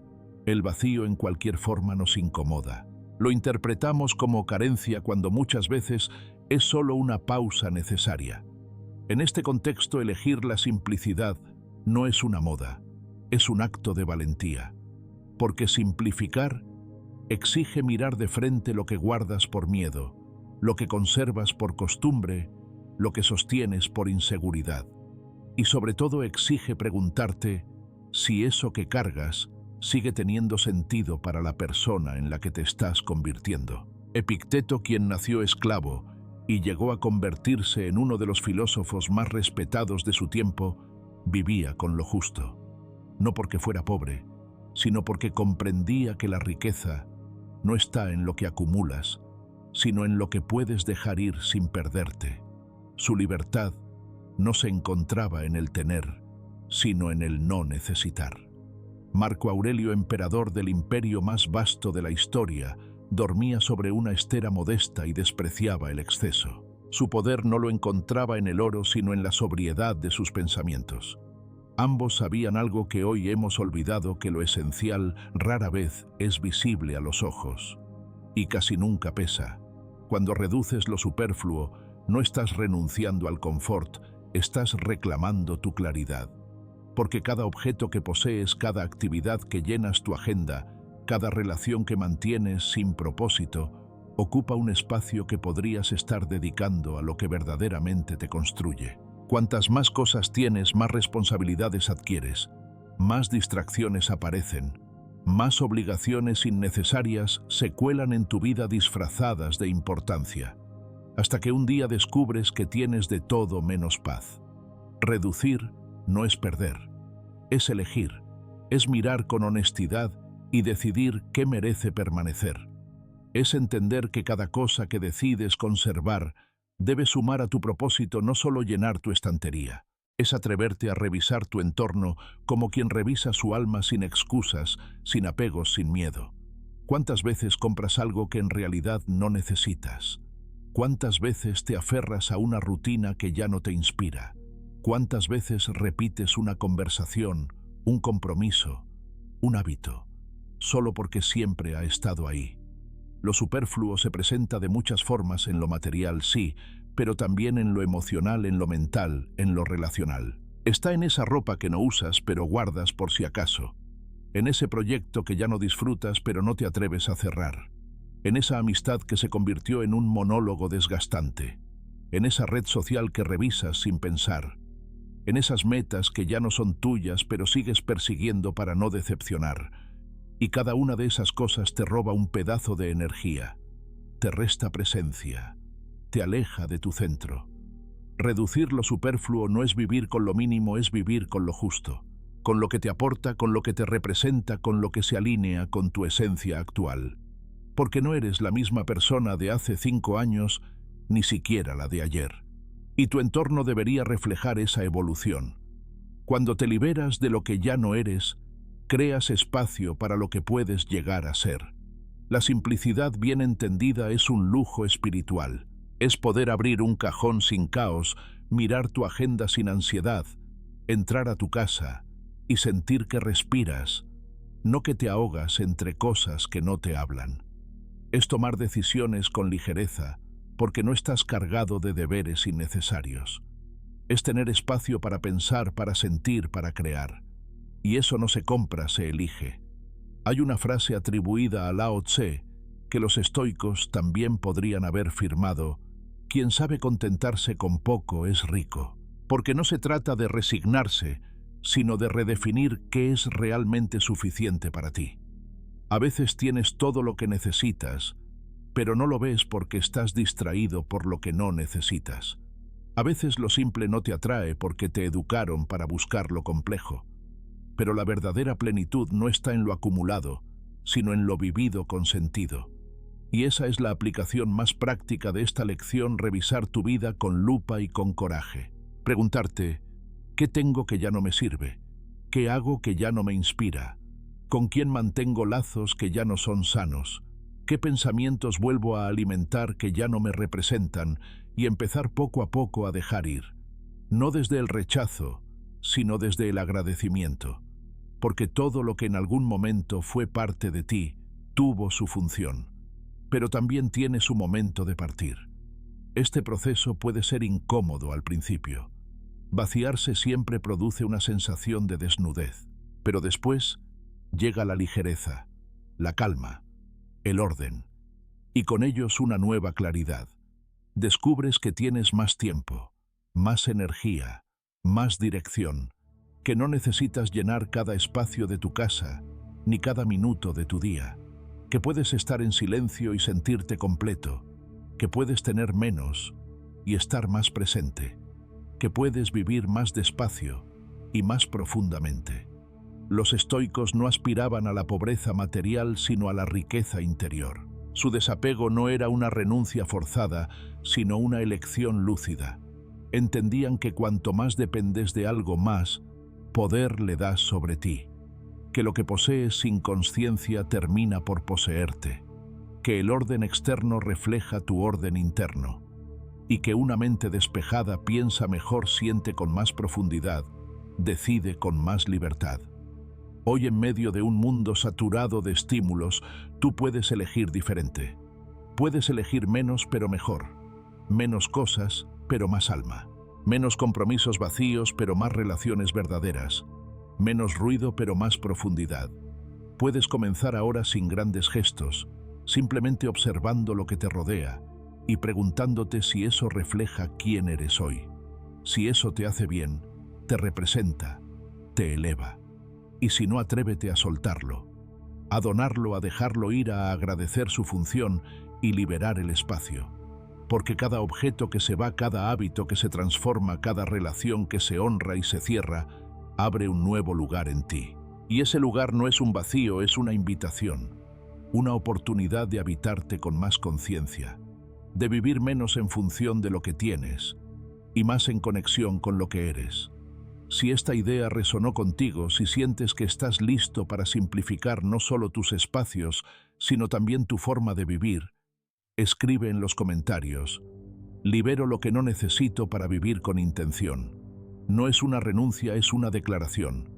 El vacío en cualquier forma nos incomoda. Lo interpretamos como carencia cuando muchas veces es solo una pausa necesaria. En este contexto, elegir la simplicidad no es una moda, es un acto de valentía. Porque simplificar exige mirar de frente lo que guardas por miedo, lo que conservas por costumbre, lo que sostienes por inseguridad. Y sobre todo exige preguntarte si eso que cargas sigue teniendo sentido para la persona en la que te estás convirtiendo. Epicteto, quien nació esclavo y llegó a convertirse en uno de los filósofos más respetados de su tiempo, vivía con lo justo. No porque fuera pobre, sino porque comprendía que la riqueza no está en lo que acumulas, sino en lo que puedes dejar ir sin perderte. Su libertad no se encontraba en el tener, sino en el no necesitar. Marco Aurelio, emperador del imperio más vasto de la historia, dormía sobre una estera modesta y despreciaba el exceso. Su poder no lo encontraba en el oro, sino en la sobriedad de sus pensamientos. Ambos sabían algo que hoy hemos olvidado, que lo esencial rara vez es visible a los ojos y casi nunca pesa. Cuando reduces lo superfluo, no estás renunciando al confort, estás reclamando tu claridad. Porque cada objeto que posees, cada actividad que llenas tu agenda, cada relación que mantienes sin propósito, ocupa un espacio que podrías estar dedicando a lo que verdaderamente te construye. Cuantas más cosas tienes, más responsabilidades adquieres, más distracciones aparecen, más obligaciones innecesarias se cuelan en tu vida disfrazadas de importancia, hasta que un día descubres que tienes de todo menos paz. Reducir no es perder, es elegir, es mirar con honestidad y decidir qué merece permanecer. Es entender que cada cosa que decides conservar debe sumar a tu propósito, no solo llenar tu estantería. Es atreverte a revisar tu entorno como quien revisa su alma, sin excusas, sin apegos, sin miedo. ¿Cuántas veces compras algo que en realidad no necesitas? ¿Cuántas veces te aferras a una rutina que ya no te inspira? ¿Cuántas veces repites una conversación, un compromiso, un hábito, solo porque siempre ha estado ahí? Lo superfluo se presenta de muchas formas: en lo material, sí, pero también en lo emocional, en lo mental, en lo relacional. Está en esa ropa que no usas pero guardas por si acaso, en ese proyecto que ya no disfrutas pero no te atreves a cerrar, en esa amistad que se convirtió en un monólogo desgastante, en esa red social que revisas sin pensar, en esas metas que ya no son tuyas pero sigues persiguiendo para no decepcionar. Y cada una de esas cosas te roba un pedazo de energía, te resta presencia, te aleja de tu centro. Reducir lo superfluo no es vivir con lo mínimo, es vivir con lo justo, con lo que te aporta, con lo que te representa, con lo que se alinea con tu esencia actual. Porque no eres la misma persona de hace 5 años, ni siquiera la de ayer. Y tu entorno debería reflejar esa evolución. Cuando te liberas de lo que ya no eres, creas espacio para lo que puedes llegar a ser. La simplicidad bien entendida es un lujo espiritual. Es poder abrir un cajón sin caos, mirar tu agenda sin ansiedad, entrar a tu casa y sentir que respiras, no que te ahogas entre cosas que no te hablan. Es tomar decisiones con ligereza, porque no estás cargado de deberes innecesarios. Es tener espacio para pensar, para sentir, para crear. Y eso no se compra, se elige. Hay una frase atribuida a Lao Tse que los estoicos también podrían haber firmado: quien sabe contentarse con poco es rico. Porque no se trata de resignarse, sino de redefinir qué es realmente suficiente para ti. A veces tienes todo lo que necesitas, pero no lo ves porque estás distraído por lo que no necesitas. A veces lo simple no te atrae porque te educaron para buscar lo complejo. Pero la verdadera plenitud no está en lo acumulado, sino en lo vivido con sentido. Y esa es la aplicación más práctica de esta lección: revisar tu vida con lupa y con coraje. Preguntarte: ¿qué tengo que ya no me sirve? ¿Qué hago que ya no me inspira? ¿Con quién mantengo lazos que ya no son sanos? ¿Qué pensamientos vuelvo a alimentar que ya no me representan? Y empezar poco a poco a dejar ir. No desde el rechazo, sino desde el agradecimiento. Porque todo lo que en algún momento fue parte de ti tuvo su función, pero también tiene su momento de partir. Este proceso puede ser incómodo al principio. Vaciarse siempre produce una sensación de desnudez, pero después llega la ligereza, la calma, el orden, y con ellos una nueva claridad. Descubres que tienes más tiempo, más energía, más dirección, que no necesitas llenar cada espacio de tu casa, ni cada minuto de tu día, que puedes estar en silencio y sentirte completo, que puedes tener menos y estar más presente, que puedes vivir más despacio y más profundamente. Los estoicos no aspiraban a la pobreza material, sino a la riqueza interior. Su desapego no era una renuncia forzada, sino una elección lúcida. Entendían que cuanto más dependes de algo, más poder le das sobre ti, que lo que posees sin conciencia termina por poseerte, que el orden externo refleja tu orden interno, y que una mente despejada piensa mejor, siente con más profundidad, decide con más libertad. Hoy, en medio de un mundo saturado de estímulos, tú puedes elegir diferente. Puedes elegir menos pero mejor, menos cosas pero más alma, menos compromisos vacíos pero más relaciones verdaderas, menos ruido pero más profundidad. Puedes comenzar ahora sin grandes gestos, simplemente observando lo que te rodea y preguntándote si eso refleja quién eres hoy. Si eso te hace bien, te representa, te eleva. Y si no, atrévete a soltarlo, a donarlo, a dejarlo ir, a agradecer su función y liberar el espacio. Porque cada objeto que se va, cada hábito que se transforma, cada relación que se honra y se cierra, abre un nuevo lugar en ti. Y ese lugar no es un vacío, es una invitación, una oportunidad de habitarte con más conciencia, de vivir menos en función de lo que tienes y más en conexión con lo que eres. Si esta idea resonó contigo, si sientes que estás listo para simplificar no solo tus espacios, sino también tu forma de vivir, escribe en los comentarios: libero lo que no necesito para vivir con intención. No es una renuncia, es una declaración,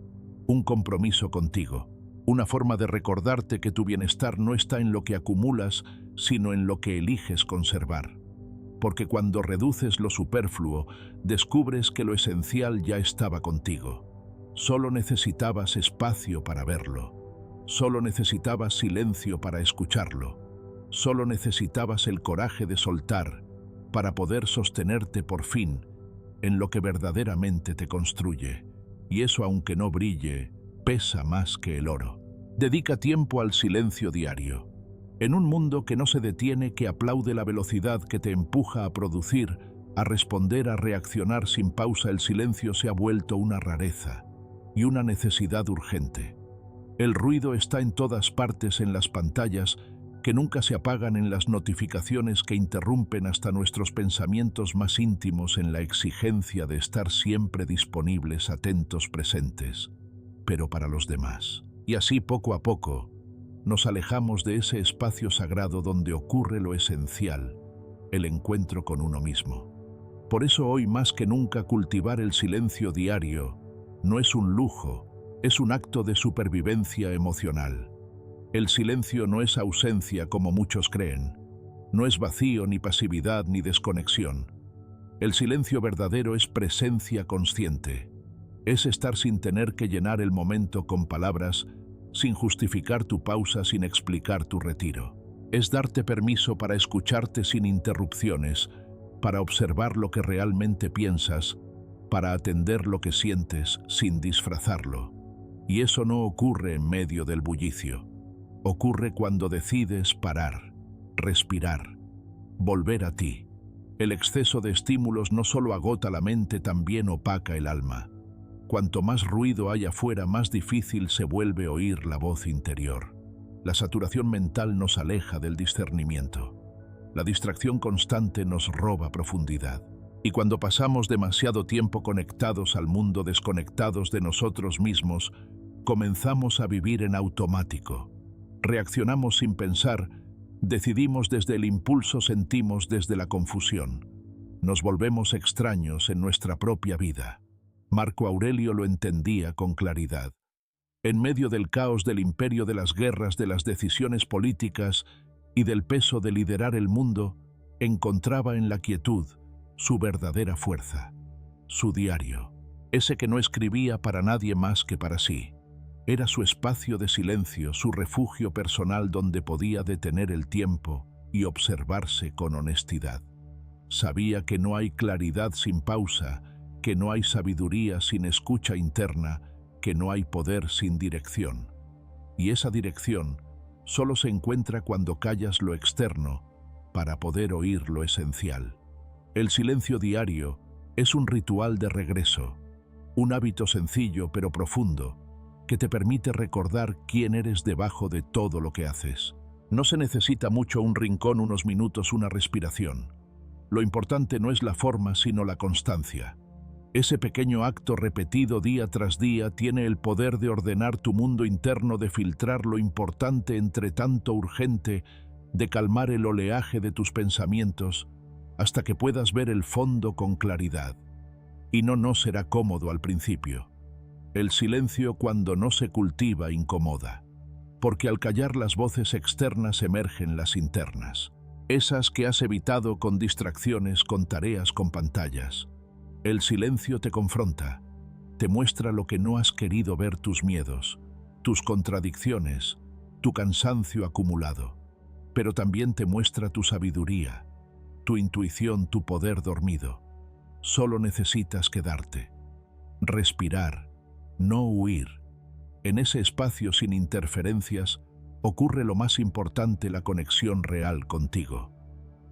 un compromiso contigo, una forma de recordarte que tu bienestar no está en lo que acumulas, sino en lo que eliges conservar. Porque cuando reduces lo superfluo, descubres que lo esencial ya estaba contigo. Solo necesitabas espacio para verlo. Solo necesitabas silencio para escucharlo. Solo necesitabas el coraje de soltar para poder sostenerte por fin en lo que verdaderamente te construye. Y eso, aunque no brille, pesa más que el oro. Dedica tiempo al silencio diario. En un mundo que no se detiene, que aplaude la velocidad que te empuja a producir, a responder, a reaccionar sin pausa, el silencio se ha vuelto una rareza y una necesidad urgente. El ruido está en todas partes, en las pantallas que nunca se apagan, en las notificaciones que interrumpen hasta nuestros pensamientos más íntimos, en la exigencia de estar siempre disponibles, atentos, presentes, pero para los demás. Y así, poco a poco, nos alejamos de ese espacio sagrado donde ocurre lo esencial, el encuentro con uno mismo. Por eso hoy más que nunca cultivar el silencio diario no es un lujo, es un acto de supervivencia emocional. El silencio no es ausencia como muchos creen, No es vacío, ni pasividad, ni desconexión. El silencio verdadero es presencia consciente. Es estar sin tener que llenar el momento con palabras, sin justificar tu pausa, sin explicar tu retiro. Es darte permiso para escucharte sin interrupciones, para observar lo que realmente piensas, para atender lo que sientes sin disfrazarlo. Y eso no ocurre en medio del bullicio. Ocurre cuando decides parar, respirar, volver a ti. El exceso de estímulos no solo agota la mente, también opaca el alma. Cuanto más ruido hay afuera, más difícil se vuelve oír la voz interior. La saturación mental nos aleja del discernimiento. La distracción constante nos roba profundidad. Y cuando pasamos demasiado tiempo conectados al mundo, desconectados de nosotros mismos, comenzamos a vivir en automático. Reaccionamos sin pensar, decidimos desde el impulso, sentimos desde la confusión. Nos volvemos extraños en nuestra propia vida. Marco Aurelio lo entendía con claridad. En medio del caos del imperio, de las guerras, de las decisiones políticas y del peso de liderar el mundo, encontraba en la quietud su verdadera fuerza, su diario, ese que no escribía para nadie más que para sí. Era su espacio de silencio, su refugio personal donde podía detener el tiempo y observarse con honestidad. Sabía que no hay claridad sin pausa, que no hay sabiduría sin escucha interna, que no hay poder sin dirección. Y esa dirección solo se encuentra cuando callas lo externo para poder oír lo esencial. El silencio diario es un ritual de regreso, un hábito sencillo pero profundo, que te permite recordar quién eres debajo de todo lo que haces. No se necesita mucho, un rincón, unos minutos, una respiración. Lo importante no es la forma, sino la constancia. Ese pequeño acto repetido día tras día tiene el poder de ordenar tu mundo interno, de filtrar lo importante entre tanto urgente, de calmar el oleaje de tus pensamientos, hasta que puedas ver el fondo con claridad. Y no será cómodo al principio. El silencio, cuando no se cultiva, incomoda, porque al callar las voces externas emergen las internas, esas que has evitado con distracciones, con tareas, con pantallas. El silencio te confronta, te muestra lo que no has querido ver, tus miedos, tus contradicciones, tu cansancio acumulado, pero también te muestra tu sabiduría, tu intuición, tu poder dormido. Solo necesitas quedarte, respirar, no huir. En ese espacio sin interferencias ocurre lo más importante, la conexión real contigo.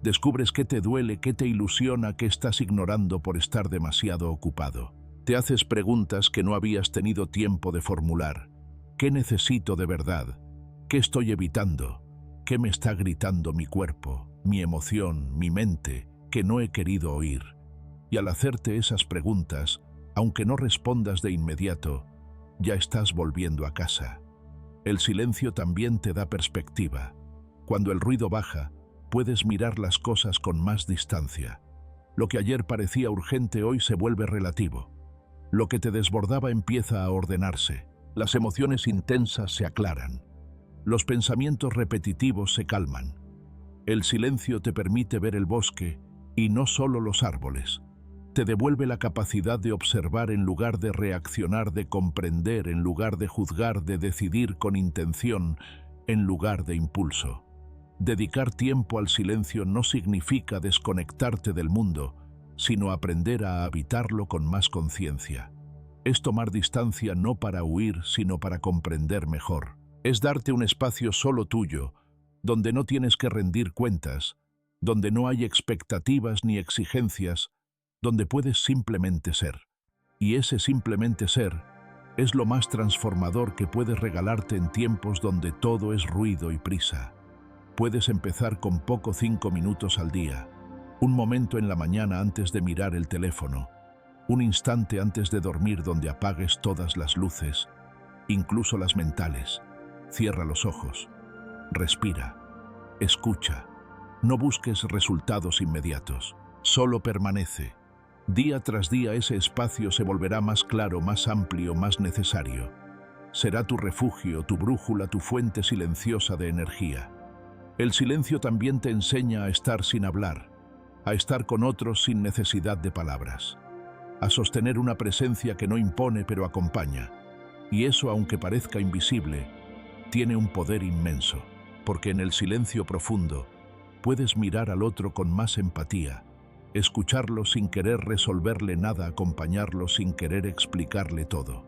Descubres qué te duele, qué te ilusiona, qué estás ignorando por estar demasiado ocupado. Te haces preguntas que no habías tenido tiempo de formular. ¿Qué necesito de verdad? ¿Qué estoy evitando? ¿Qué me está gritando mi cuerpo, mi emoción, mi mente, que no he querido oír? Y al hacerte esas preguntas, aunque no respondas de inmediato, ya estás volviendo a casa. El silencio también te da perspectiva. Cuando el ruido baja, puedes mirar las cosas con más distancia. Lo que ayer parecía urgente hoy se vuelve relativo. Lo que te desbordaba empieza a ordenarse. Las emociones intensas se aclaran. Los pensamientos repetitivos se calman. El silencio te permite ver el bosque y no solo los árboles. Te devuelve la capacidad de observar en lugar de reaccionar, de comprender en lugar de juzgar, de decidir con intención en lugar de impulso. Dedicar tiempo al silencio no significa desconectarte del mundo, sino aprender a habitarlo con más conciencia. Es tomar distancia no para huir, sino para comprender mejor. Es darte un espacio solo tuyo, donde no tienes que rendir cuentas, donde no hay expectativas ni exigencias, donde puedes simplemente ser. Y ese simplemente ser es lo más transformador que puedes regalarte en tiempos donde todo es ruido y prisa. Puedes empezar con poco, 5 minutos al día, un momento en la mañana antes de mirar el teléfono, un instante antes de dormir donde apagues todas las luces, incluso las mentales. Cierra los ojos, respira, escucha, no busques resultados inmediatos, solo permanece. Día tras día ese espacio se volverá más claro, más amplio, más necesario. Será tu refugio, tu brújula, tu fuente silenciosa de energía. El silencio también te enseña a estar sin hablar, a estar con otros sin necesidad de palabras, a sostener una presencia que no impone pero acompaña. Y eso, aunque parezca invisible, tiene un poder inmenso, porque en el silencio profundo puedes mirar al otro con más empatía, escucharlo sin querer resolverle nada, acompañarlo sin querer explicarle todo.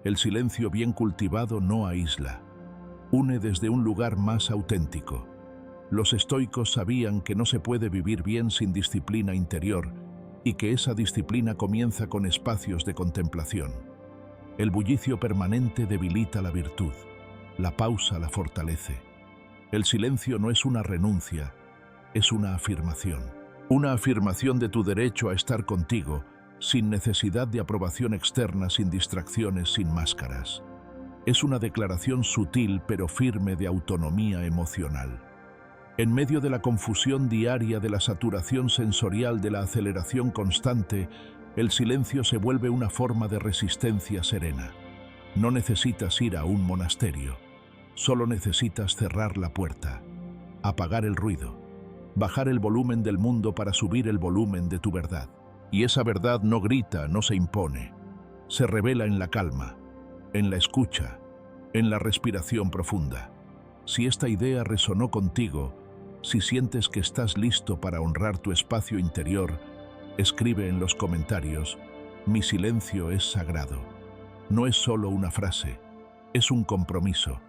El silencio bien cultivado no aísla, une desde un lugar más auténtico. Los estoicos sabían que no se puede vivir bien sin disciplina interior y que esa disciplina comienza con espacios de contemplación. El bullicio permanente debilita la virtud, la pausa la fortalece. El silencio no es una renuncia, es una afirmación de tu derecho a estar contigo, sin necesidad de aprobación externa, sin distracciones, sin máscaras. Es una declaración sutil pero firme de autonomía emocional. En medio de la confusión diaria, de la saturación sensorial, de la aceleración constante, el silencio se vuelve una forma de resistencia serena. No necesitas ir a un monasterio, solo necesitas cerrar la puerta, apagar el ruido, bajar el volumen del mundo para subir el volumen de tu verdad. Y esa verdad no grita, no se impone, se revela en la calma, en la escucha, en la respiración profunda. Si esta idea resonó contigo, si sientes que estás listo para honrar tu espacio interior, escribe en los comentarios: mi silencio es sagrado. No es solo una frase, es un compromiso,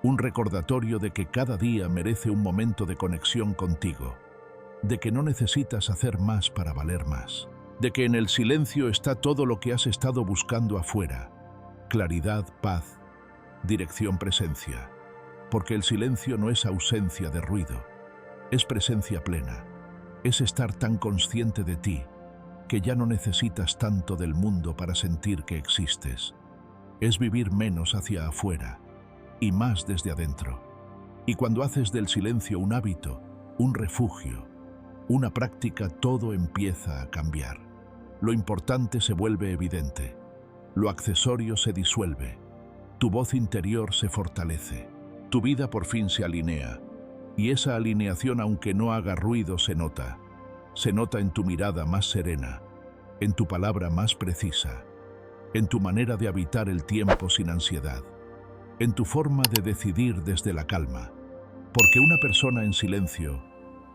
un recordatorio de que cada día merece un momento de conexión contigo, de que no necesitas hacer más para valer más, de que en el silencio está todo lo que has estado buscando afuera: claridad, paz, dirección, presencia. Porque el silencio no es ausencia de ruido, es presencia plena, es estar tan consciente de ti que ya no necesitas tanto del mundo para sentir que existes. Es vivir menos hacia afuera y más desde adentro. Y cuando haces del silencio un hábito, un refugio, una práctica, todo empieza a cambiar. Lo importante se vuelve evidente, lo accesorio se disuelve, tu voz interior se fortalece, tu vida por fin se alinea. Y esa alineación, aunque no haga ruido, se nota en tu mirada más serena, en tu palabra más precisa, en tu manera de habitar el tiempo sin ansiedad, en tu forma de decidir desde la calma. Porque una persona en silencio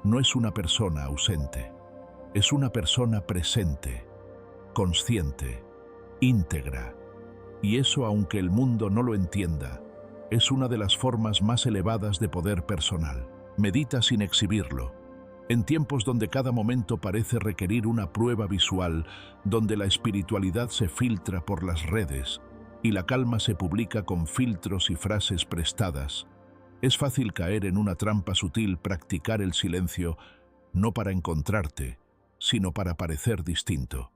no es una persona ausente, es una persona presente, consciente, íntegra. Y eso, aunque el mundo no lo entienda, es una de las formas más elevadas de poder personal. Medita sin exhibirlo. En tiempos donde cada momento parece requerir una prueba visual, donde la espiritualidad se filtra por las redes y la calma se publica con filtros y frases prestadas, es fácil caer en una trampa sutil: practicar el silencio no para encontrarte, sino para parecer distinto.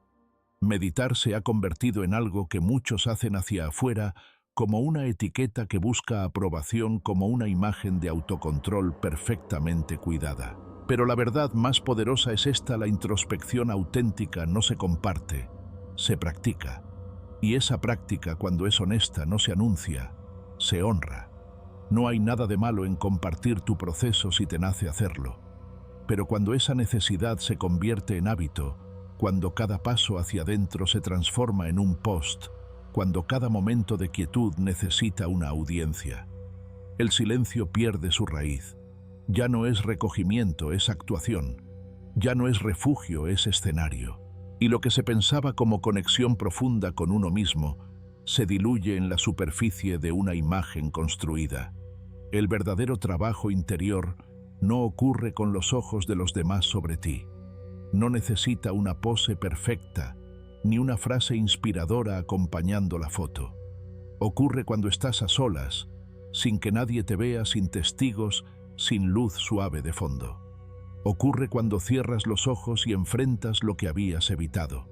Meditar se ha convertido en algo que muchos hacen hacia afuera, como una etiqueta que busca aprobación, como una imagen de autocontrol perfectamente cuidada. Pero la verdad más poderosa es esta: la introspección auténtica no se comparte, se practica. Y esa práctica, cuando es honesta, no se anuncia, se honra. No hay nada de malo en compartir tu proceso si te nace hacerlo. Pero cuando esa necesidad se convierte en hábito, cuando cada paso hacia adentro se transforma en un post, cuando cada momento de quietud necesita una audiencia, el silencio pierde su raíz. Ya no es recogimiento, es actuación. Ya no es refugio, es escenario. Y lo que se pensaba como conexión profunda con uno mismo se diluye en la superficie de una imagen construida. El verdadero trabajo interior no ocurre con los ojos de los demás sobre ti. No necesita una pose perfecta, ni una frase inspiradora acompañando la foto. Ocurre cuando estás a solas, sin que nadie te vea, sin testigos, sin luz suave de fondo. Ocurre cuando cierras los ojos y enfrentas lo que habías evitado.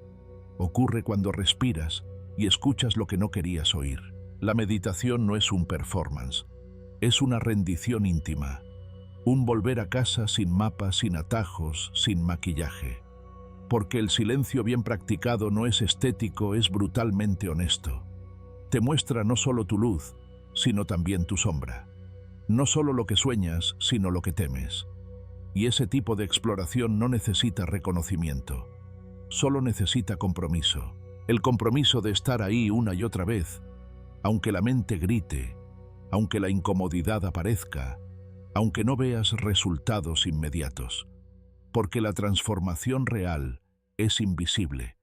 Ocurre cuando respiras y escuchas lo que no querías oír. La meditación no es un performance, es una rendición íntima, un volver a casa sin mapas, sin atajos, sin maquillaje. Porque el silencio bien practicado no es estético, es brutalmente honesto. Te muestra no solo tu luz, sino también tu sombra. No solo lo que sueñas, sino lo que temes. Y ese tipo de exploración no necesita reconocimiento, solo necesita compromiso. El compromiso de estar ahí una y otra vez, aunque la mente grite, aunque la incomodidad aparezca, aunque no veas resultados inmediatos. Porque la transformación real es invisible,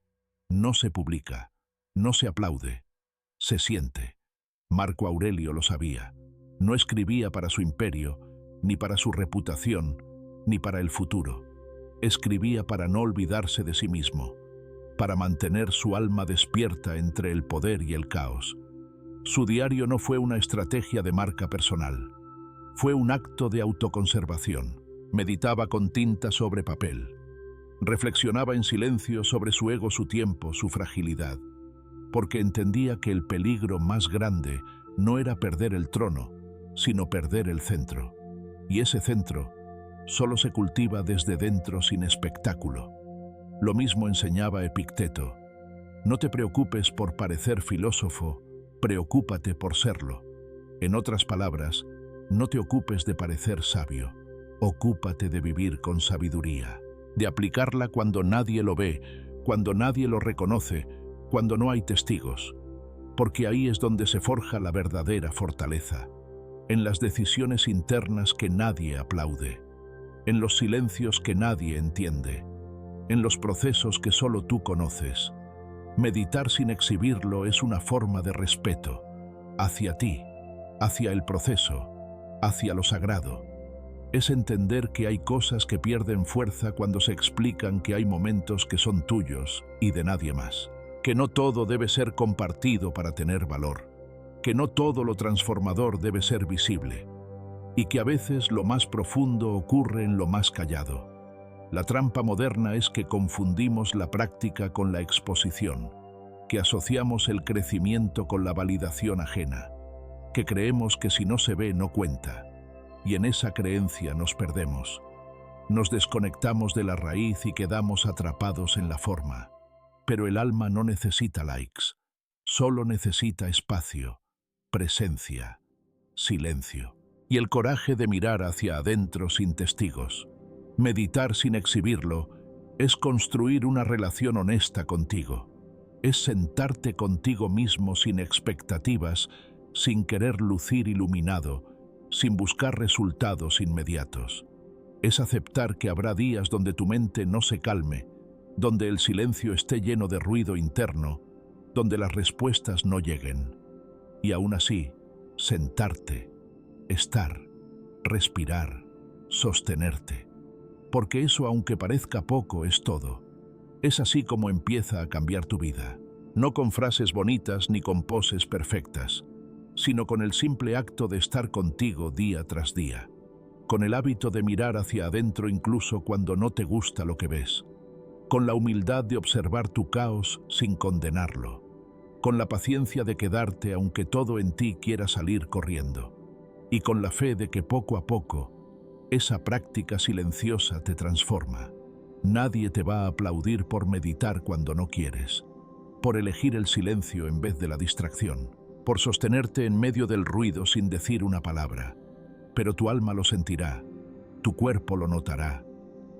no se publica, no se aplaude, se siente. Marco Aurelio lo sabía. No escribía para su imperio, ni para su reputación, ni para el futuro. Escribía para no olvidarse de sí mismo, para mantener su alma despierta entre el poder y el caos. Su diario no fue una estrategia de marca personal, fue un acto de autoconservación. Meditaba con tinta sobre papel. Reflexionaba en silencio sobre su ego, su tiempo, su fragilidad, porque entendía que el peligro más grande no era perder el trono, sino perder el centro. Y ese centro solo se cultiva desde dentro sin espectáculo. Lo mismo enseñaba Epicteto. No te preocupes por parecer filósofo, preocúpate por serlo. En otras palabras, no te ocupes de parecer sabio, ocúpate de vivir con sabiduría, de aplicarla cuando nadie lo ve, cuando nadie lo reconoce, cuando no hay testigos, porque ahí es donde se forja la verdadera fortaleza, en las decisiones internas que nadie aplaude, en los silencios que nadie entiende, en los procesos que solo tú conoces. Meditar sin exhibirlo es una forma de respeto hacia ti, hacia el proceso, hacia lo sagrado. Es entender que hay cosas que pierden fuerza cuando se explican, que hay momentos que son tuyos y de nadie más, que no todo debe ser compartido para tener valor, que no todo lo transformador debe ser visible, y que a veces lo más profundo ocurre en lo más callado. La trampa moderna es que confundimos la práctica con la exposición, que asociamos el crecimiento con la validación ajena, que creemos que si no se ve no cuenta, y en esa creencia nos perdemos. Nos desconectamos de la raíz y quedamos atrapados en la forma. Pero el alma no necesita likes, solo necesita espacio, presencia, silencio, y el coraje de mirar hacia adentro sin testigos. Meditar sin exhibirlo es construir una relación honesta contigo. Es sentarte contigo mismo sin expectativas, sin querer lucir iluminado, sin buscar resultados inmediatos. Es aceptar que habrá días donde tu mente no se calme, donde el silencio esté lleno de ruido interno, donde las respuestas no lleguen. Y aún así, sentarte, estar, respirar, sostenerte. Porque eso, aunque parezca poco, es todo. Es así como empieza a cambiar tu vida. No con frases bonitas ni con poses perfectas, sino con el simple acto de estar contigo día tras día. Con el hábito de mirar hacia adentro incluso cuando no te gusta lo que ves. Con la humildad de observar tu caos sin condenarlo. Con la paciencia de quedarte aunque todo en ti quiera salir corriendo. Y con la fe de que poco a poco, esa práctica silenciosa te transforma. Nadie te va a aplaudir por meditar cuando no quieres, por elegir el silencio en vez de la distracción, por sostenerte en medio del ruido sin decir una palabra. Pero tu alma lo sentirá, tu cuerpo lo notará,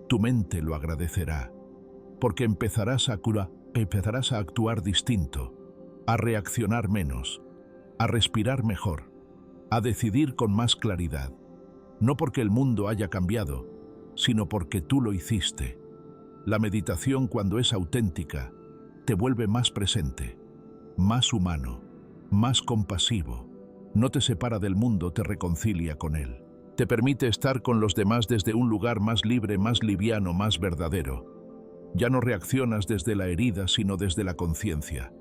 tu mente lo agradecerá, porque empezarás a actuar distinto, a reaccionar menos, a respirar mejor, a decidir con más claridad, no porque el mundo haya cambiado, sino porque tú lo hiciste. La meditación, cuando es auténtica, te vuelve más presente, más humano, más compasivo. No te separa del mundo, te reconcilia con él. Te permite estar con los demás desde un lugar más libre, más liviano, más verdadero. Ya no reaccionas desde la herida, sino desde la conciencia.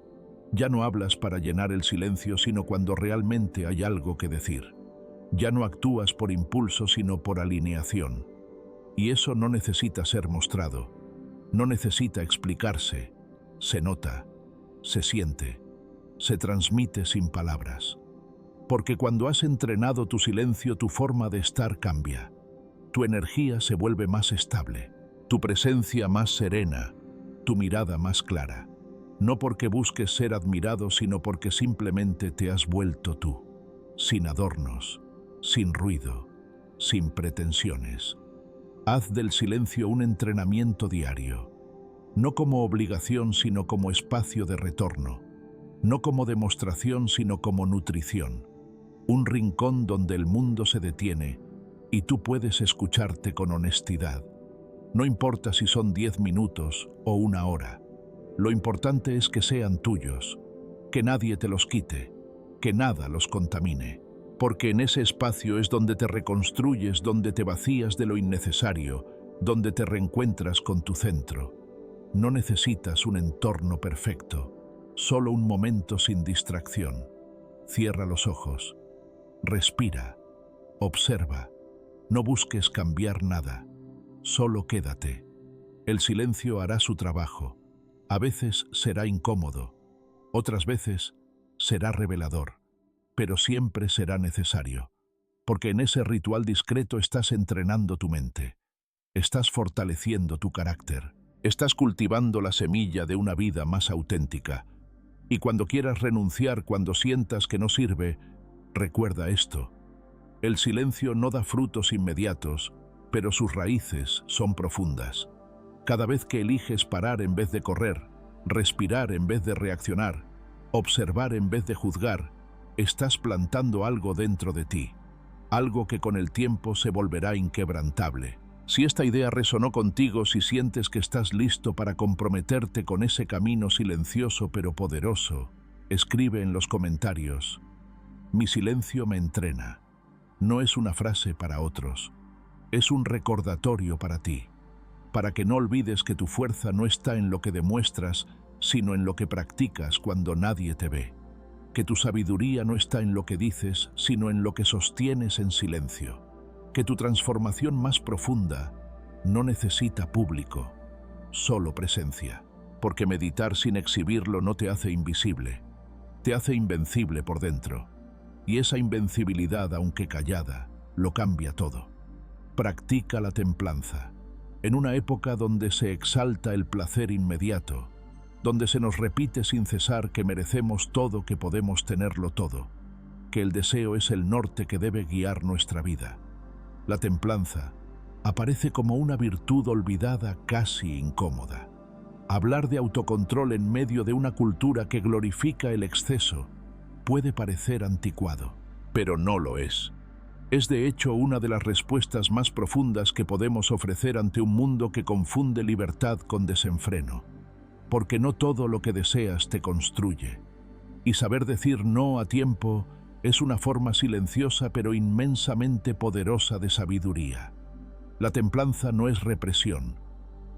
Ya no hablas para llenar el silencio, sino cuando realmente hay algo que decir. Ya no actúas por impulso, sino por alineación. Y eso no necesita ser mostrado, no necesita explicarse. Se nota, se siente, se transmite sin palabras. Porque cuando has entrenado tu silencio, tu forma de estar cambia. Tu energía se vuelve más estable, tu presencia más serena, tu mirada más clara. No porque busques ser admirado, sino porque simplemente te has vuelto tú, sin adornos, sin ruido, sin pretensiones. Haz del silencio un entrenamiento diario, no como obligación sino como espacio de retorno, no como demostración sino como nutrición, un rincón donde el mundo se detiene y tú puedes escucharte con honestidad. No importa si son 10 minutos o 1 hora, lo importante es que sean tuyos, que nadie te los quite, que nada los contamine, porque en ese espacio es donde te reconstruyes, donde te vacías de lo innecesario, donde te reencuentras con tu centro. No necesitas un entorno perfecto, solo un momento sin distracción. Cierra los ojos, respira, observa, no busques cambiar nada, solo quédate. El silencio hará su trabajo. A veces será incómodo, otras veces será revelador, pero siempre será necesario, porque en ese ritual discreto estás entrenando tu mente, estás fortaleciendo tu carácter, estás cultivando la semilla de una vida más auténtica. Y cuando quieras renunciar, cuando sientas que no sirve, recuerda esto: el silencio no da frutos inmediatos, pero sus raíces son profundas. Cada vez que eliges parar en vez de correr, respirar en vez de reaccionar, observar en vez de juzgar, estás plantando algo dentro de ti, algo que con el tiempo se volverá inquebrantable. Si esta idea resonó contigo, si sientes que estás listo para comprometerte con ese camino silencioso pero poderoso, escribe en los comentarios: mi silencio me entrena. No es una frase para otros, es un recordatorio para ti, para que no olvides que tu fuerza no está en lo que demuestras, sino en lo que practicas cuando nadie te ve. Que tu sabiduría no está en lo que dices, sino en lo que sostienes en silencio. Que tu transformación más profunda no necesita público, solo presencia. Porque meditar sin exhibirlo no te hace invisible, te hace invencible por dentro. Y esa invencibilidad, aunque callada, lo cambia todo. Practica la templanza. En una época donde se exalta el placer inmediato, donde se nos repite sin cesar que merecemos todo, que podemos tenerlo todo, que el deseo es el norte que debe guiar nuestra vida. La templanza aparece como una virtud olvidada, casi incómoda. Hablar de autocontrol en medio de una cultura que glorifica el exceso puede parecer anticuado, pero no lo es. Es de hecho una de las respuestas más profundas que podemos ofrecer ante un mundo que confunde libertad con desenfreno. Porque no todo lo que deseas te construye. Y saber decir no a tiempo es una forma silenciosa pero inmensamente poderosa de sabiduría. La templanza no es represión,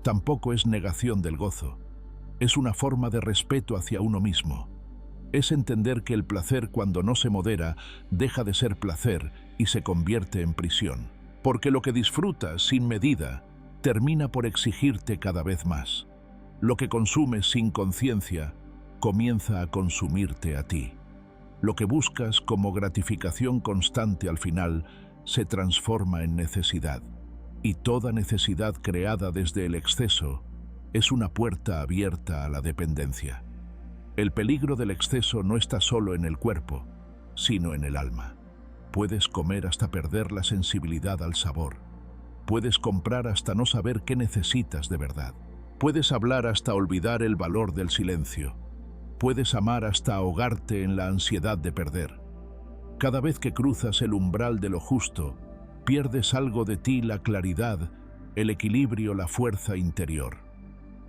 tampoco es negación del gozo. Es una forma de respeto hacia uno mismo. Es entender que el placer, cuando no se modera, deja de ser placer y se convierte en prisión. Porque lo que disfrutas sin medida termina por exigirte cada vez más. Lo que consumes sin conciencia comienza a consumirte a ti. Lo que buscas como gratificación constante al final se transforma en necesidad. Y toda necesidad creada desde el exceso es una puerta abierta a la dependencia. El peligro del exceso no está solo en el cuerpo, sino en el alma. Puedes comer hasta perder la sensibilidad al sabor. Puedes comprar hasta no saber qué necesitas de verdad. Puedes hablar hasta olvidar el valor del silencio. Puedes amar hasta ahogarte en la ansiedad de perder. Cada vez que cruzas el umbral de lo justo, pierdes algo de ti: la claridad, el equilibrio, la fuerza interior.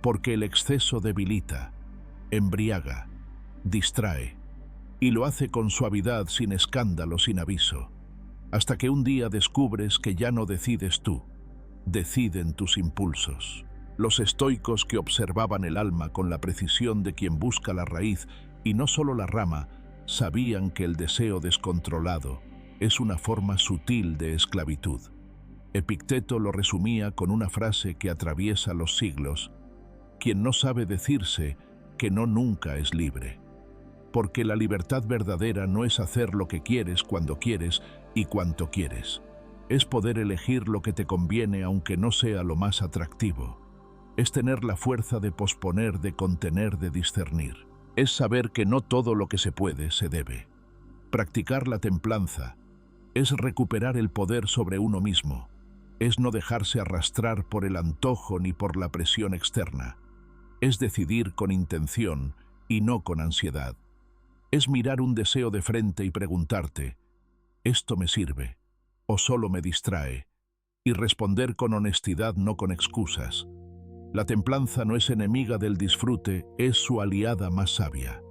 Porque el exceso debilita, embriaga, distrae, y lo hace con suavidad, sin escándalo, sin aviso, hasta que un día descubres que ya no decides tú, deciden tus impulsos. Los estoicos, que observaban el alma con la precisión de quien busca la raíz y no solo la rama, sabían que el deseo descontrolado es una forma sutil de esclavitud. Epicteto lo resumía con una frase que atraviesa los siglos: quien no sabe decirse que no, nunca es libre. Porque la libertad verdadera no es hacer lo que quieres cuando quieres y cuanto quieres. Es poder elegir lo que te conviene aunque no sea lo más atractivo. Es tener la fuerza de posponer, de contener, de discernir. Es saber que no todo lo que se puede se debe. Practicar la templanza Es recuperar el poder sobre uno mismo. Es no dejarse arrastrar por el antojo ni por la presión externa. Es decidir con intención y no con ansiedad. Es mirar un deseo de frente y preguntarte, ¿esto me sirve o solo me distrae? Y responder con honestidad, no con excusas. La templanza no es enemiga del disfrute, es su aliada más sabia.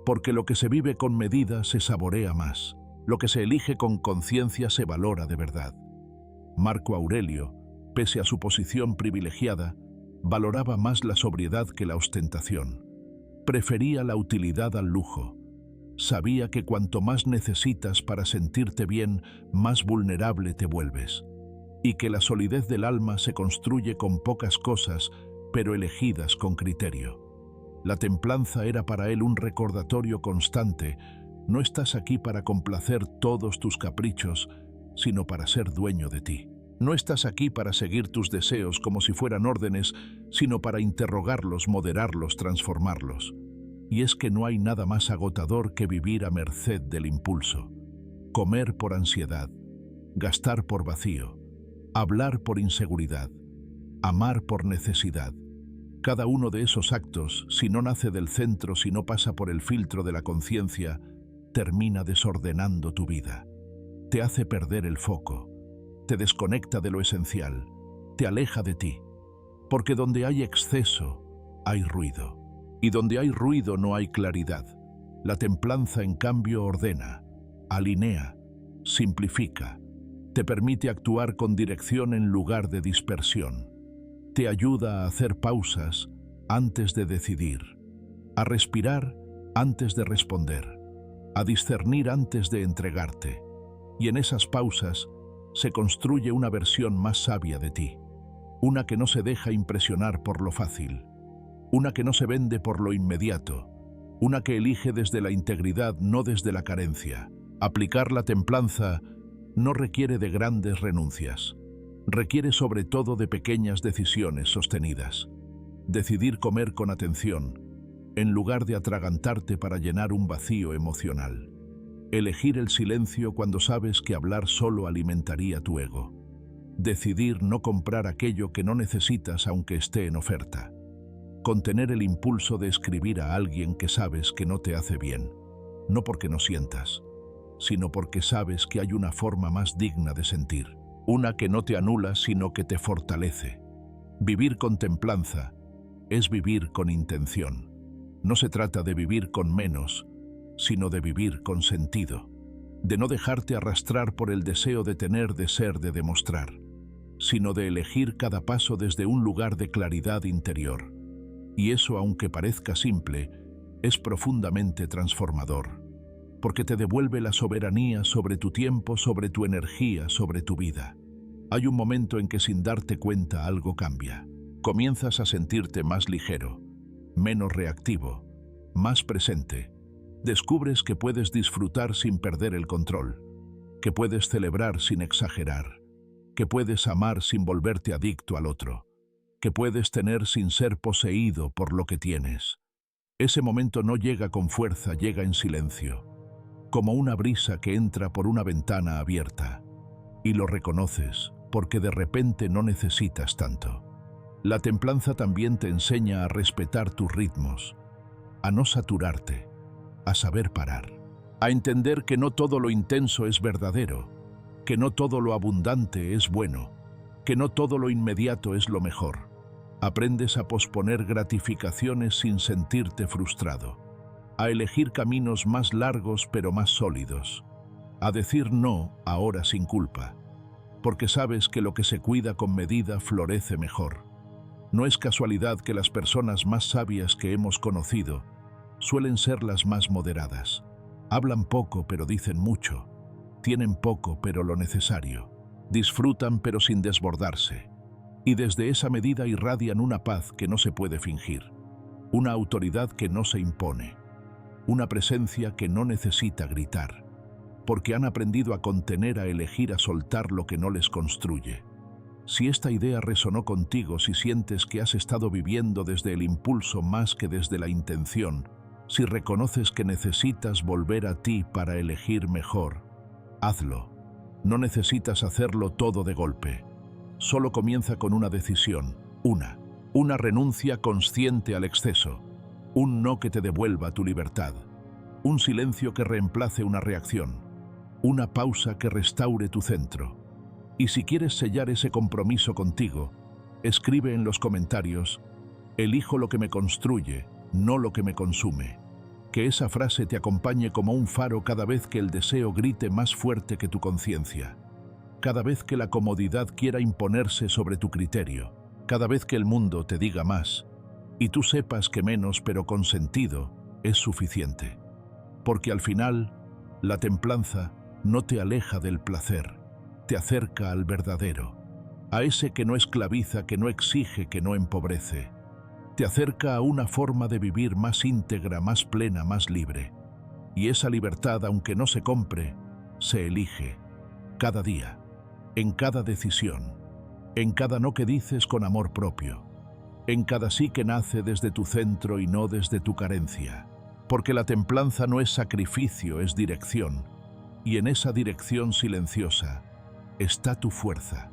Porque lo que se vive con medida se saborea más. Lo que se elige con conciencia se valora de verdad. Marco Aurelio, pese a su posición privilegiada, valoraba más la sobriedad que la ostentación. Prefería la utilidad al lujo. Sabía que cuanto más necesitas para sentirte bien, más vulnerable te vuelves. Y que la solidez del alma se construye con pocas cosas, pero elegidas con criterio. La templanza era para él un recordatorio constante. No estás aquí para complacer todos tus caprichos, sino para ser dueño de ti. No estás aquí para seguir tus deseos como si fueran órdenes, sino para interrogarlos, moderarlos, transformarlos. Y es que no hay nada más agotador que vivir a merced del impulso. Comer por ansiedad, gastar por vacío, hablar por inseguridad, amar por necesidad. Cada uno de esos actos, si no nace del centro, si no pasa por el filtro de la conciencia, termina desordenando tu vida. Te hace perder el foco, te desconecta de lo esencial, te aleja de ti. Porque donde hay exceso, hay ruido. Y donde hay ruido no hay claridad. La templanza, en cambio, ordena, alinea, simplifica. Te permite actuar con dirección en lugar de dispersión. Te ayuda a hacer pausas antes de decidir, a respirar antes de responder, a discernir antes de entregarte. Y en esas pausas se construye una versión más sabia de ti, una que no se deja impresionar por lo fácil, una que no se vende por lo inmediato, una que elige desde la integridad, no desde la carencia. Aplicar la templanza no requiere de grandes renuncias, requiere sobre todo de pequeñas decisiones sostenidas. Decidir comer con atención, en lugar de atragantarte para llenar un vacío emocional. Elegir el silencio cuando sabes que hablar solo alimentaría tu ego. Decidir no comprar aquello que no necesitas aunque esté en oferta. Contener el impulso de escribir a alguien que sabes que no te hace bien, no porque no sientas, sino porque sabes que hay una forma más digna de sentir, una que no te anula sino que te fortalece. Vivir con templanza es vivir con intención. No se trata de vivir con menos, sino de vivir con sentido, de no dejarte arrastrar por el deseo de tener, de ser, de demostrar, sino de elegir cada paso desde un lugar de claridad interior. Y eso, aunque parezca simple, es profundamente transformador, porque te devuelve la soberanía sobre tu tiempo, sobre tu energía, sobre tu vida. Hay un momento en que sin darte cuenta algo cambia. Comienzas a sentirte más ligero, menos reactivo, más presente. Descubres que puedes disfrutar sin perder el control, que puedes celebrar sin exagerar, que puedes amar sin volverte adicto al otro, que puedes tener sin ser poseído por lo que tienes. Ese momento no llega con fuerza, llega en silencio, como una brisa que entra por una ventana abierta, y lo reconoces porque de repente no necesitas tanto. La templanza también te enseña a respetar tus ritmos, a no saturarte, a saber parar, a entender que no todo lo intenso es verdadero, que no todo lo abundante es bueno, que no todo lo inmediato es lo mejor. Aprendes a posponer gratificaciones sin sentirte frustrado, a elegir caminos más largos pero más sólidos, a decir no ahora sin culpa, porque sabes que lo que se cuida con medida florece mejor. No es casualidad que las personas más sabias que hemos conocido suelen ser las más moderadas. Hablan poco pero dicen mucho, tienen poco pero lo necesario, disfrutan pero sin desbordarse. Y desde esa medida irradian una paz que no se puede fingir, una autoridad que no se impone, una presencia que no necesita gritar, porque han aprendido a contener, a elegir, a soltar lo que no les construye. Si esta idea resonó contigo, si sientes que has estado viviendo desde el impulso más que desde la intención, si reconoces que necesitas volver a ti para elegir mejor, hazlo. No necesitas hacerlo todo de golpe. Solo comienza con una decisión, una renuncia consciente al exceso, un no que te devuelva tu libertad, un silencio que reemplace una reacción, una pausa que restaure tu centro. Y si quieres sellar ese compromiso contigo, escribe en los comentarios: elijo lo que me construye, no lo que me consume. Que esa frase te acompañe como un faro cada vez que el deseo grite más fuerte que tu conciencia, cada vez que la comodidad quiera imponerse sobre tu criterio, cada vez que el mundo te diga más, y tú sepas que menos pero con sentido es suficiente. Porque al final, la templanza no te aleja del placer, te acerca al verdadero, a ese que no esclaviza, que no exige, que no empobrece. Te acerca a una forma de vivir más íntegra, más plena, más libre. Y esa libertad, aunque no se compre, se elige, cada día, en cada decisión, en cada no que dices con amor propio, en cada sí que nace desde tu centro y no desde tu carencia. Porque la templanza no es sacrificio, es dirección, y en esa dirección silenciosa está tu fuerza.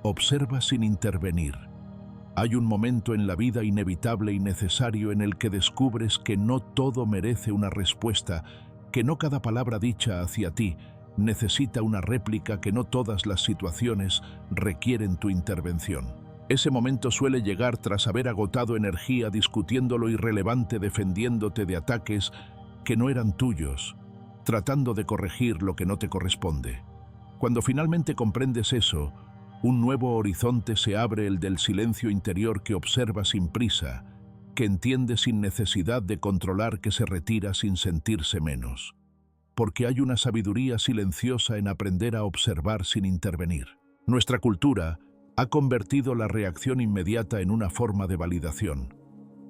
Observa sin intervenir. Hay un momento en la vida inevitable y necesario en el que descubres que no todo merece una respuesta, que no cada palabra dicha hacia ti necesita una réplica, que no todas las situaciones requieren tu intervención. Ese momento suele llegar tras haber agotado energía discutiendo lo irrelevante, defendiéndote de ataques que no eran tuyos, tratando de corregir lo que no te corresponde. Cuando finalmente comprendes eso, un nuevo horizonte se abre, el del silencio interior que observa sin prisa, que entiende sin necesidad de controlar, que se retira sin sentirse menos. Porque hay una sabiduría silenciosa en aprender a observar sin intervenir. Nuestra cultura ha convertido la reacción inmediata en una forma de validación.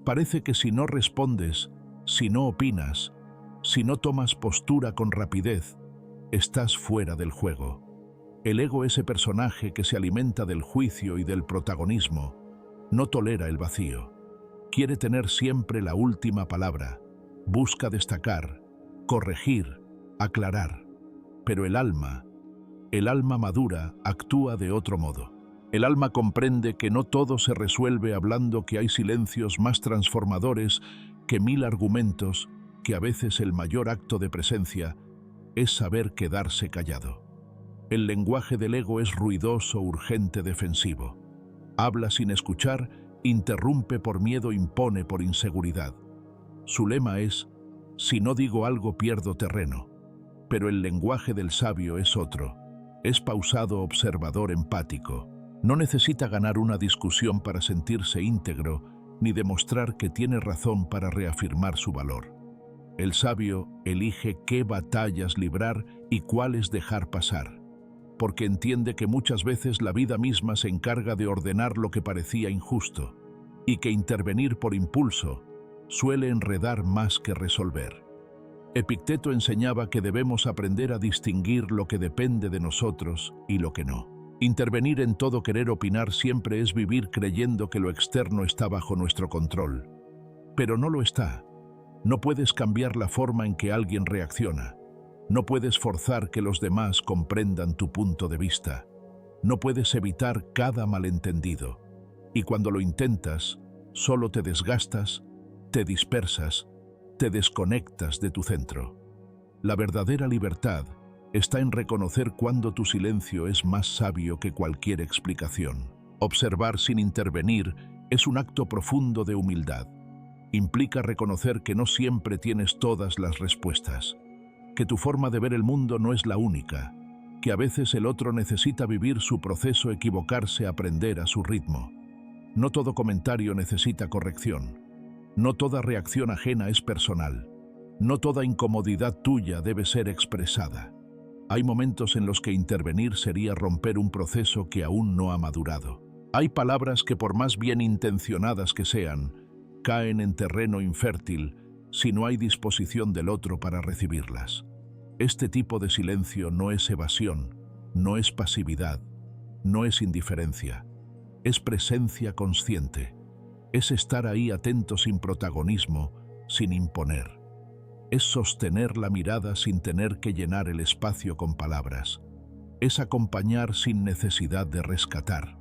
Parece que si no respondes, si no opinas, si no tomas postura con rapidez, estás fuera del juego. El ego, ese personaje que se alimenta del juicio y del protagonismo, no tolera el vacío. Quiere tener siempre la última palabra, busca destacar, corregir, aclarar. Pero el alma madura, actúa de otro modo. El alma comprende que no todo se resuelve hablando, que hay silencios más transformadores que 1000 argumentos, que a veces el mayor acto de presencia es saber quedarse callado. El lenguaje del ego es ruidoso, urgente, defensivo. Habla sin escuchar, interrumpe por miedo, impone por inseguridad. Su lema es: si no digo algo pierdo terreno. Pero el lenguaje del sabio es otro. Es pausado, observador, empático. No necesita ganar una discusión para sentirse íntegro, ni demostrar que tiene razón para reafirmar su valor. El sabio elige qué batallas librar y cuáles dejar pasar, porque entiende que muchas veces la vida misma se encarga de ordenar lo que parecía injusto, y que intervenir por impulso suele enredar más que resolver. Epicteto enseñaba que debemos aprender a distinguir lo que depende de nosotros y lo que no. Intervenir en todo, querer opinar siempre, es vivir creyendo que lo externo está bajo nuestro control. Pero no lo está. No puedes cambiar la forma en que alguien reacciona. No puedes forzar que los demás comprendan tu punto de vista. No puedes evitar cada malentendido. Y cuando lo intentas, solo te desgastas, te dispersas, te desconectas de tu centro. La verdadera libertad está en reconocer cuando tu silencio es más sabio que cualquier explicación. Observar sin intervenir es un acto profundo de humildad. Implica reconocer que no siempre tienes todas las respuestas, que tu forma de ver el mundo no es la única, que a veces el otro necesita vivir su proceso, equivocarse, aprender a su ritmo. No todo comentario necesita corrección. No toda reacción ajena es personal. No toda incomodidad tuya debe ser expresada. Hay momentos en los que intervenir sería romper un proceso que aún no ha madurado. Hay palabras que, por más bien intencionadas que sean, caen en terreno infértil si no hay disposición del otro para recibirlas. Este tipo de silencio no es evasión, no es pasividad, no es indiferencia. Es presencia consciente. Es estar ahí atento sin protagonismo, sin imponer. Es sostener la mirada sin tener que llenar el espacio con palabras. Es acompañar sin necesidad de rescatar.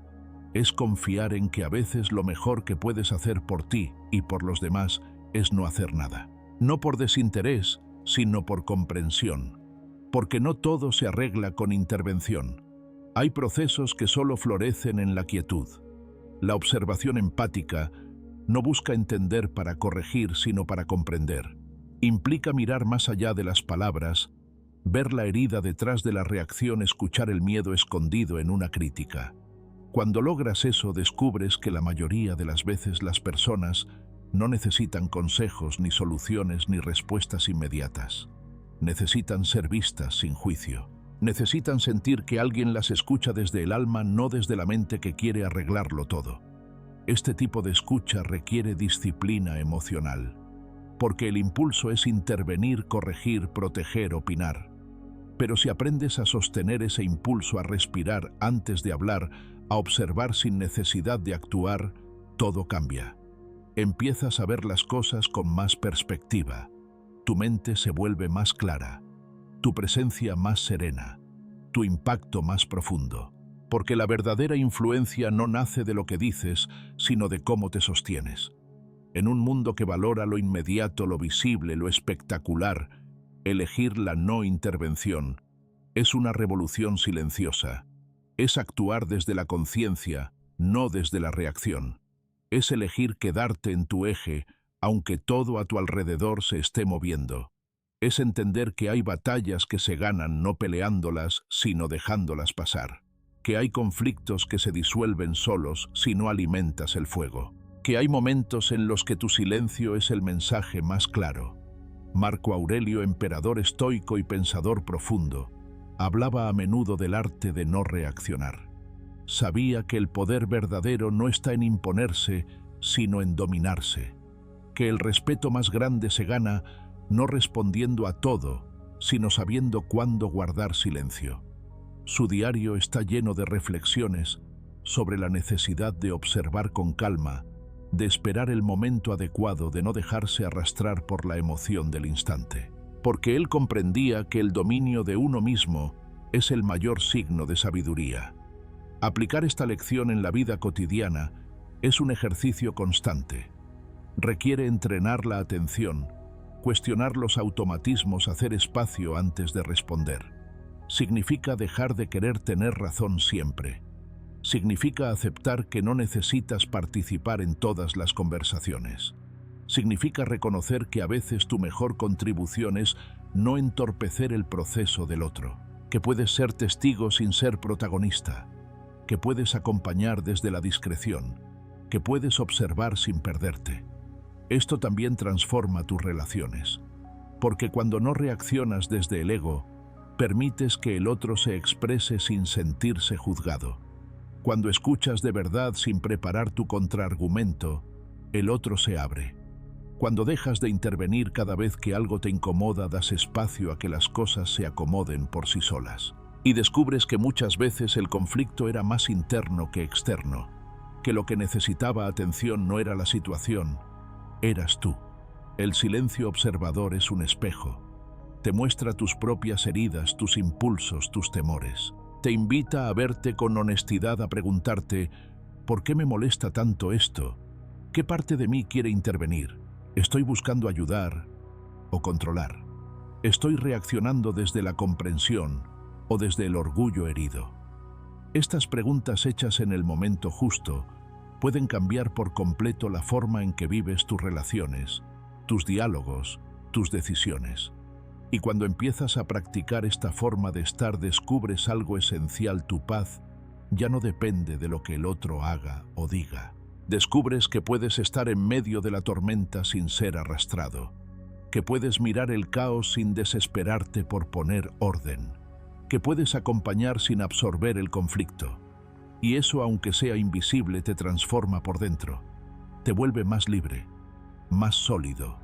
Es confiar en que a veces lo mejor que puedes hacer por ti y por los demás es no hacer nada. No por desinterés, sino por comprensión. Porque no todo se arregla con intervención. Hay procesos que solo florecen en la quietud. La observación empática no busca entender para corregir, sino para comprender. Implica mirar más allá de las palabras, ver la herida detrás de la reacción, escuchar el miedo escondido en una crítica. Cuando logras eso, descubres que la mayoría de las veces las personas no necesitan consejos, ni soluciones, ni respuestas inmediatas. Necesitan ser vistas sin juicio. Necesitan sentir que alguien las escucha desde el alma, no desde la mente que quiere arreglarlo todo. Este tipo de escucha requiere disciplina emocional, porque el impulso es intervenir, corregir, proteger, opinar. Pero si aprendes a sostener ese impulso, a respirar antes de hablar, a observar sin necesidad de actuar, todo cambia. Empiezas a ver las cosas con más perspectiva. Tu mente se vuelve más clara, tu presencia más serena, tu impacto más profundo. Porque la verdadera influencia no nace de lo que dices, sino de cómo te sostienes. En un mundo que valora lo inmediato, lo visible, lo espectacular, elegir la no intervención es una revolución silenciosa. Es actuar desde la conciencia, no desde la reacción. Es elegir quedarte en tu eje, aunque todo a tu alrededor se esté moviendo. Es entender que hay batallas que se ganan no peleándolas, sino dejándolas pasar. Que hay conflictos que se disuelven solos si no alimentas el fuego. Que hay momentos en los que tu silencio es el mensaje más claro. Marco Aurelio, emperador estoico y pensador profundo, hablaba a menudo del arte de no reaccionar. Sabía que el poder verdadero no está en imponerse, sino en dominarse. Que el respeto más grande se gana no respondiendo a todo, sino sabiendo cuándo guardar silencio. Su diario está lleno de reflexiones sobre la necesidad de observar con calma, de esperar el momento adecuado, de no dejarse arrastrar por la emoción del instante. Porque él comprendía que el dominio de uno mismo es el mayor signo de sabiduría. Aplicar esta lección en la vida cotidiana es un ejercicio constante. Requiere entrenar la atención, cuestionar los automatismos, hacer espacio antes de responder. Significa dejar de querer tener razón siempre. Significa aceptar que no necesitas participar en todas las conversaciones. Significa reconocer que a veces tu mejor contribución es no entorpecer el proceso del otro, que puedes ser testigo sin ser protagonista, que puedes acompañar desde la discreción, que puedes observar sin perderte. Esto también transforma tus relaciones, porque cuando no reaccionas desde el ego, permites que el otro se exprese sin sentirse juzgado. Cuando escuchas de verdad sin preparar tu contraargumento, el otro se abre. Cuando dejas de intervenir cada vez que algo te incomoda, das espacio a que las cosas se acomoden por sí solas. Y descubres que muchas veces el conflicto era más interno que externo, que lo que necesitaba atención no era la situación, eras tú. El silencio observador es un espejo. Te muestra tus propias heridas, tus impulsos, tus temores. Te invita a verte con honestidad, a preguntarte, ¿por qué me molesta tanto esto? ¿Qué parte de mí quiere intervenir? ¿Estoy buscando ayudar o controlar? ¿Estoy reaccionando desde la comprensión o desde el orgullo herido? Estas preguntas hechas en el momento justo pueden cambiar por completo la forma en que vives tus relaciones, tus diálogos, tus decisiones. Y cuando empiezas a practicar esta forma de estar, descubres algo esencial: tu paz ya no depende de lo que el otro haga o diga. Descubres que puedes estar en medio de la tormenta sin ser arrastrado, que puedes mirar el caos sin desesperarte por poner orden, que puedes acompañar sin absorber el conflicto. Y eso, aunque sea invisible, te transforma por dentro. Te vuelve más libre, más sólido,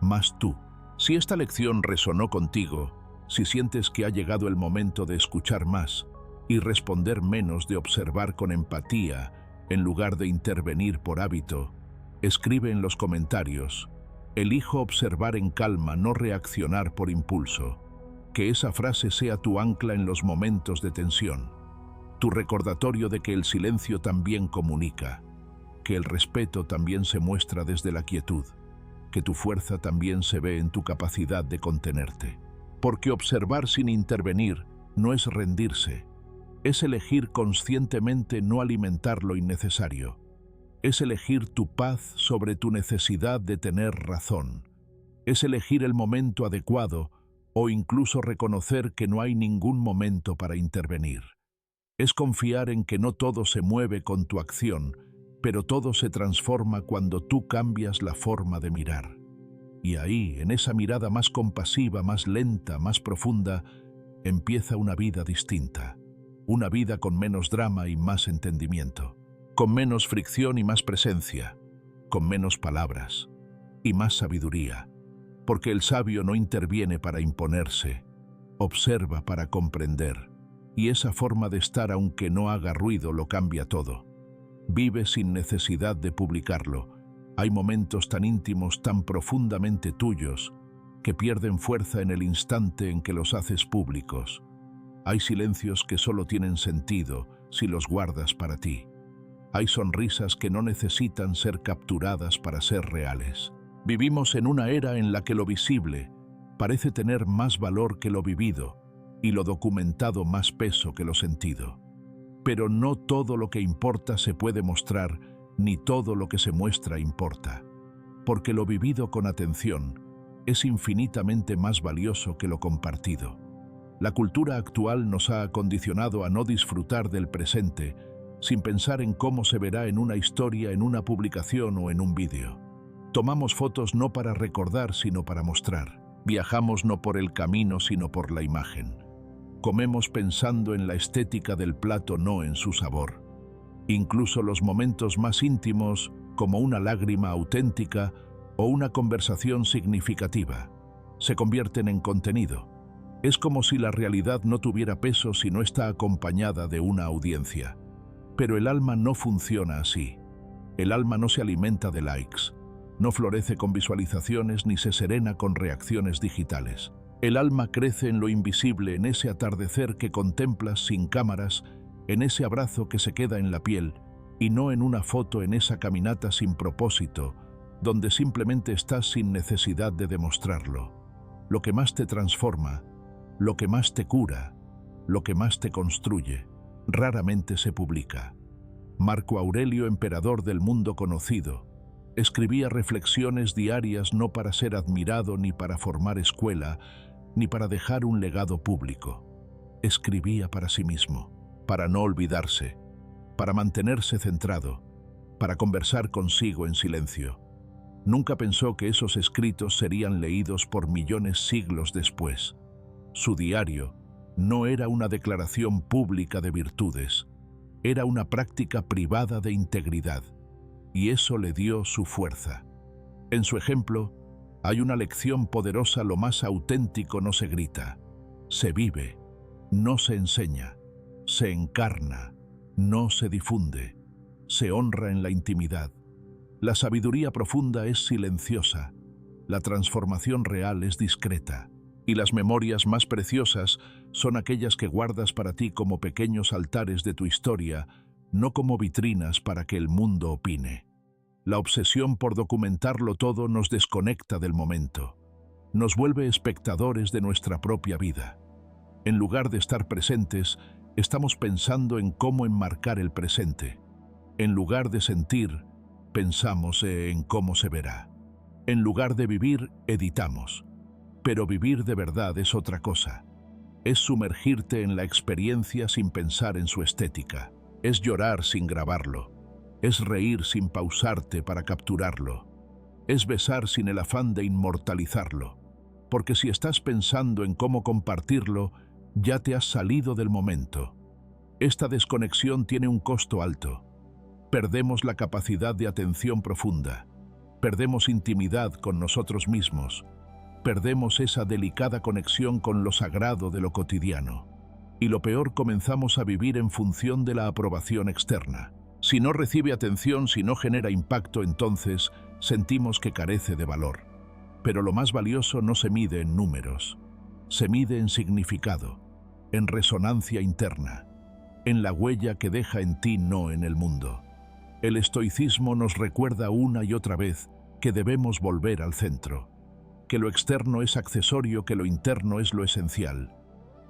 más tú. Si esta lección resonó contigo, si sientes que ha llegado el momento de escuchar más y responder menos, de observar con empatía en lugar de intervenir por hábito, escribe en los comentarios: elijo observar en calma, no reaccionar por impulso. Que esa frase sea tu ancla en los momentos de tensión, tu recordatorio de que el silencio también comunica, que el respeto también se muestra desde la quietud, que tu fuerza también se ve en tu capacidad de contenerte. Porque observar sin intervenir no es rendirse, es elegir conscientemente no alimentar lo innecesario, es elegir tu paz sobre tu necesidad de tener razón, es elegir el momento adecuado o incluso reconocer que no hay ningún momento para intervenir. Es confiar en que no todo se mueve con tu acción, pero todo se transforma cuando tú cambias la forma de mirar. Y ahí, en esa mirada más compasiva, más lenta, más profunda, empieza una vida distinta. Una vida con menos drama y más entendimiento, con menos fricción y más presencia, con menos palabras y más sabiduría. Porque el sabio no interviene para imponerse, observa para comprender. Y esa forma de estar, aunque no haga ruido, lo cambia todo. Vive sin necesidad de publicarlo. Hay momentos tan íntimos, tan profundamente tuyos, que pierden fuerza en el instante en que los haces públicos. Hay silencios que solo tienen sentido si los guardas para ti. Hay sonrisas que no necesitan ser capturadas para ser reales. Vivimos en una era en la que lo visible parece tener más valor que lo vivido y lo documentado más peso que lo sentido. Pero no todo lo que importa se puede mostrar, ni todo lo que se muestra importa. Porque lo vivido con atención es infinitamente más valioso que lo compartido. La cultura actual nos ha acondicionado a no disfrutar del presente sin pensar en cómo se verá en una historia, en una publicación o en un vídeo. Tomamos fotos no para recordar, sino para mostrar. Viajamos no por el camino, sino por la imagen. Comemos pensando en la estética del plato, no en su sabor. Incluso los momentos más íntimos, como una lágrima auténtica o una conversación significativa, se convierten en contenido. Es como si la realidad no tuviera peso si no está acompañada de una audiencia. Pero el alma no funciona así. El alma no se alimenta de likes, no florece con visualizaciones ni se serena con reacciones digitales. El alma crece en lo invisible, en ese atardecer que contemplas sin cámaras, en ese abrazo que se queda en la piel, y no en una foto, en esa caminata sin propósito, donde simplemente estás sin necesidad de demostrarlo. Lo que más te transforma, lo que más te cura, lo que más te construye, raramente se publica. Marco Aurelio, emperador del mundo conocido, escribía reflexiones diarias no para ser admirado ni para formar escuela, ni para dejar un legado público. Escribía para sí mismo, para no olvidarse, para mantenerse centrado, para conversar consigo en silencio. Nunca pensó que esos escritos serían leídos por millones siglos después. Su diario no era una declaración pública de virtudes, era una práctica privada de integridad, y eso le dio su fuerza. En su ejemplo, hay una lección poderosa: lo más auténtico no se grita, se vive, no se enseña, se encarna, no se difunde, se honra en la intimidad. La sabiduría profunda es silenciosa, la transformación real es discreta, y las memorias más preciosas son aquellas que guardas para ti como pequeños altares de tu historia, no como vitrinas para que el mundo opine. La obsesión por documentarlo todo nos desconecta del momento, nos vuelve espectadores de nuestra propia vida. En lugar de estar presentes, estamos pensando en cómo enmarcar el presente. En lugar de sentir, pensamos en cómo se verá. En lugar de vivir, editamos. Pero vivir de verdad es otra cosa. Es sumergirte en la experiencia sin pensar en su estética. Es llorar sin grabarlo. Es reír sin pausarte para capturarlo. Es besar sin el afán de inmortalizarlo. Porque si estás pensando en cómo compartirlo, ya te has salido del momento. Esta desconexión tiene un costo alto. Perdemos la capacidad de atención profunda. Perdemos intimidad con nosotros mismos. Perdemos esa delicada conexión con lo sagrado de lo cotidiano. Y lo peor, comenzamos a vivir en función de la aprobación externa. Si no recibe atención, si no genera impacto, entonces sentimos que carece de valor. Pero lo más valioso no se mide en números. Se mide en significado, en resonancia interna, en la huella que deja en ti, no en el mundo. El estoicismo nos recuerda una y otra vez que debemos volver al centro, que lo externo es accesorio, que lo interno es lo esencial.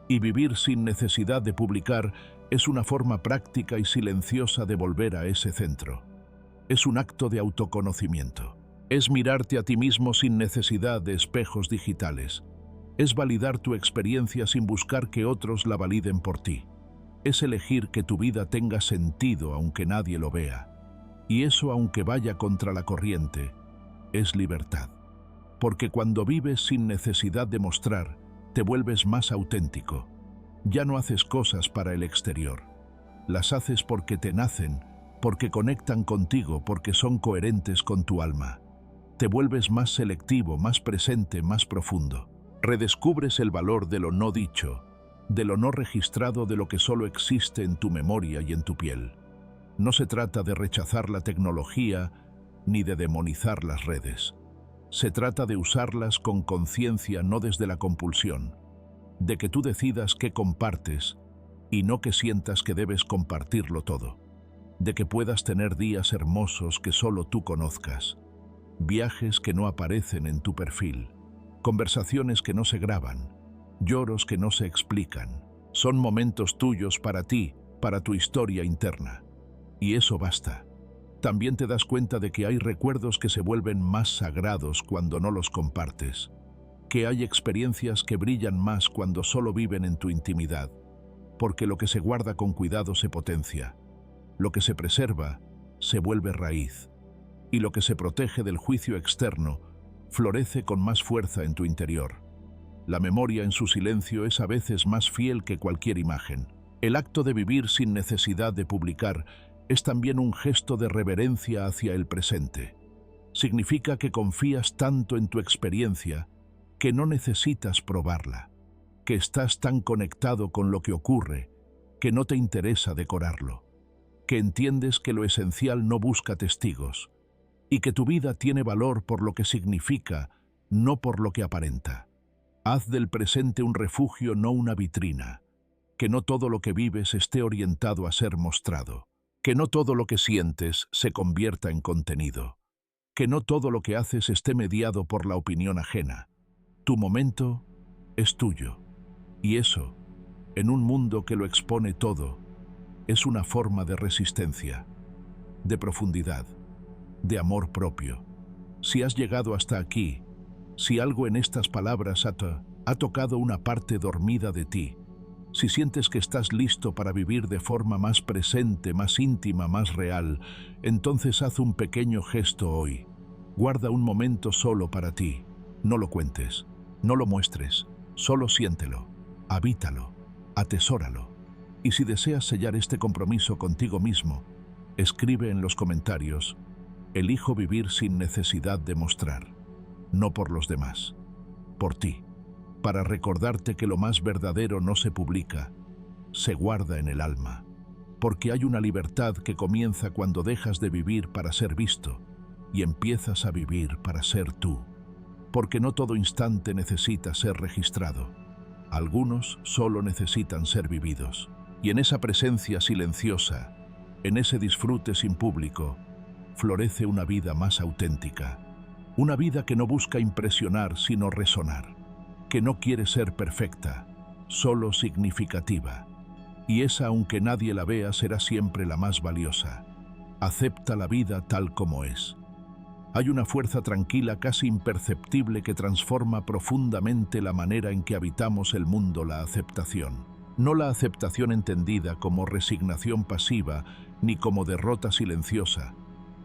Y vivir sin necesidad de publicar es una forma práctica y silenciosa de volver a ese centro. Es un acto de autoconocimiento. Es mirarte a ti mismo sin necesidad de espejos digitales. Es validar tu experiencia sin buscar que otros la validen por ti. Es elegir que tu vida tenga sentido aunque nadie lo vea. Y eso, aunque vaya contra la corriente, es libertad. Porque cuando vives sin necesidad de mostrar, te vuelves más auténtico. Ya no haces cosas para el exterior. Las haces porque te nacen, porque conectan contigo, porque son coherentes con tu alma. Te vuelves más selectivo, más presente, más profundo. Redescubres el valor de lo no dicho, de lo no registrado, de lo que solo existe en tu memoria y en tu piel. No se trata de rechazar la tecnología ni de demonizar las redes. Se trata de usarlas con conciencia, no desde la compulsión, de que tú decidas qué compartes y no que sientas que debes compartirlo todo, de que puedas tener días hermosos que solo tú conozcas, viajes que no aparecen en tu perfil, conversaciones que no se graban, lloros que no se explican. Son momentos tuyos para ti, para tu historia interna. Y eso basta. También te das cuenta de que hay recuerdos que se vuelven más sagrados cuando no los compartes, que hay experiencias que brillan más cuando solo viven en tu intimidad, porque lo que se guarda con cuidado se potencia, lo que se preserva se vuelve raíz, y lo que se protege del juicio externo florece con más fuerza en tu interior. La memoria en su silencio es a veces más fiel que cualquier imagen. El acto de vivir sin necesidad de publicar es también un gesto de reverencia hacia el presente. Significa que confías tanto en tu experiencia que no necesitas probarla, que estás tan conectado con lo que ocurre que no te interesa decorarlo, que entiendes que lo esencial no busca testigos y que tu vida tiene valor por lo que significa, no por lo que aparenta. Haz del presente un refugio, no una vitrina, que no todo lo que vives esté orientado a ser mostrado. Que no todo lo que sientes se convierta en contenido. Que no todo lo que haces esté mediado por la opinión ajena. Tu momento es tuyo. Y eso, en un mundo que lo expone todo, es una forma de resistencia, de profundidad, de amor propio. Si has llegado hasta aquí, si algo en estas palabras ha tocado una parte dormida de ti, si sientes que estás listo para vivir de forma más presente, más íntima, más real, entonces haz un pequeño gesto hoy. Guarda un momento solo para ti. No lo cuentes, no lo muestres, solo siéntelo, habítalo, atesóralo. Y si deseas sellar este compromiso contigo mismo, escribe en los comentarios: elijo vivir sin necesidad de mostrar, no por los demás, por ti. Para recordarte que lo más verdadero no se publica, se guarda en el alma, porque hay una libertad que comienza cuando dejas de vivir para ser visto y empiezas a vivir para ser tú, porque no todo instante necesita ser registrado, algunos solo necesitan ser vividos, y en esa presencia silenciosa, en ese disfrute sin público, florece una vida más auténtica, una vida que no busca impresionar sino resonar, que no quiere ser perfecta, solo significativa. Y esa, aunque nadie la vea, será siempre la más valiosa. Acepta la vida tal como es. Hay una fuerza tranquila, casi imperceptible, que transforma profundamente la manera en que habitamos el mundo, la aceptación. No la aceptación entendida como resignación pasiva ni como derrota silenciosa,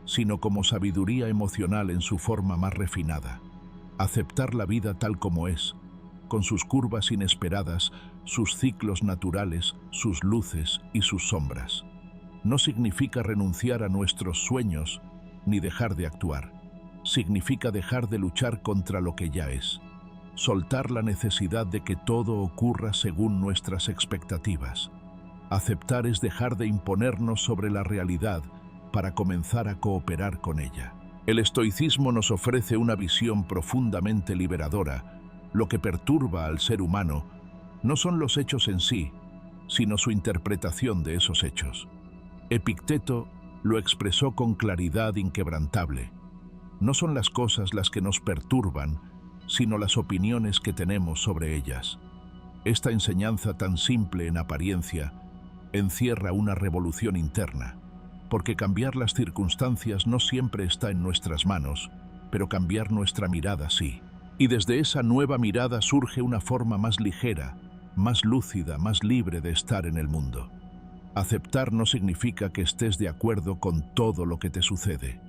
sino como sabiduría emocional en su forma más refinada. Aceptar la vida tal como es, con sus curvas inesperadas, sus ciclos naturales, sus luces y sus sombras. No significa renunciar a nuestros sueños ni dejar de actuar. Significa dejar de luchar contra lo que ya es. Soltar la necesidad de que todo ocurra según nuestras expectativas. Aceptar es dejar de imponernos sobre la realidad para comenzar a cooperar con ella. El estoicismo nos ofrece una visión profundamente liberadora Lo que perturba al ser humano no son los hechos en sí, sino su interpretación de esos hechos. Epicteto lo expresó con claridad inquebrantable. No son las cosas las que nos perturban, sino las opiniones que tenemos sobre ellas. Esta enseñanza tan simple en apariencia encierra una revolución interna, porque cambiar las circunstancias no siempre está en nuestras manos, pero cambiar nuestra mirada sí. Y desde esa nueva mirada surge una forma más ligera, más lúcida, más libre de estar en el mundo. Aceptar no significa que estés de acuerdo con todo lo que te sucede.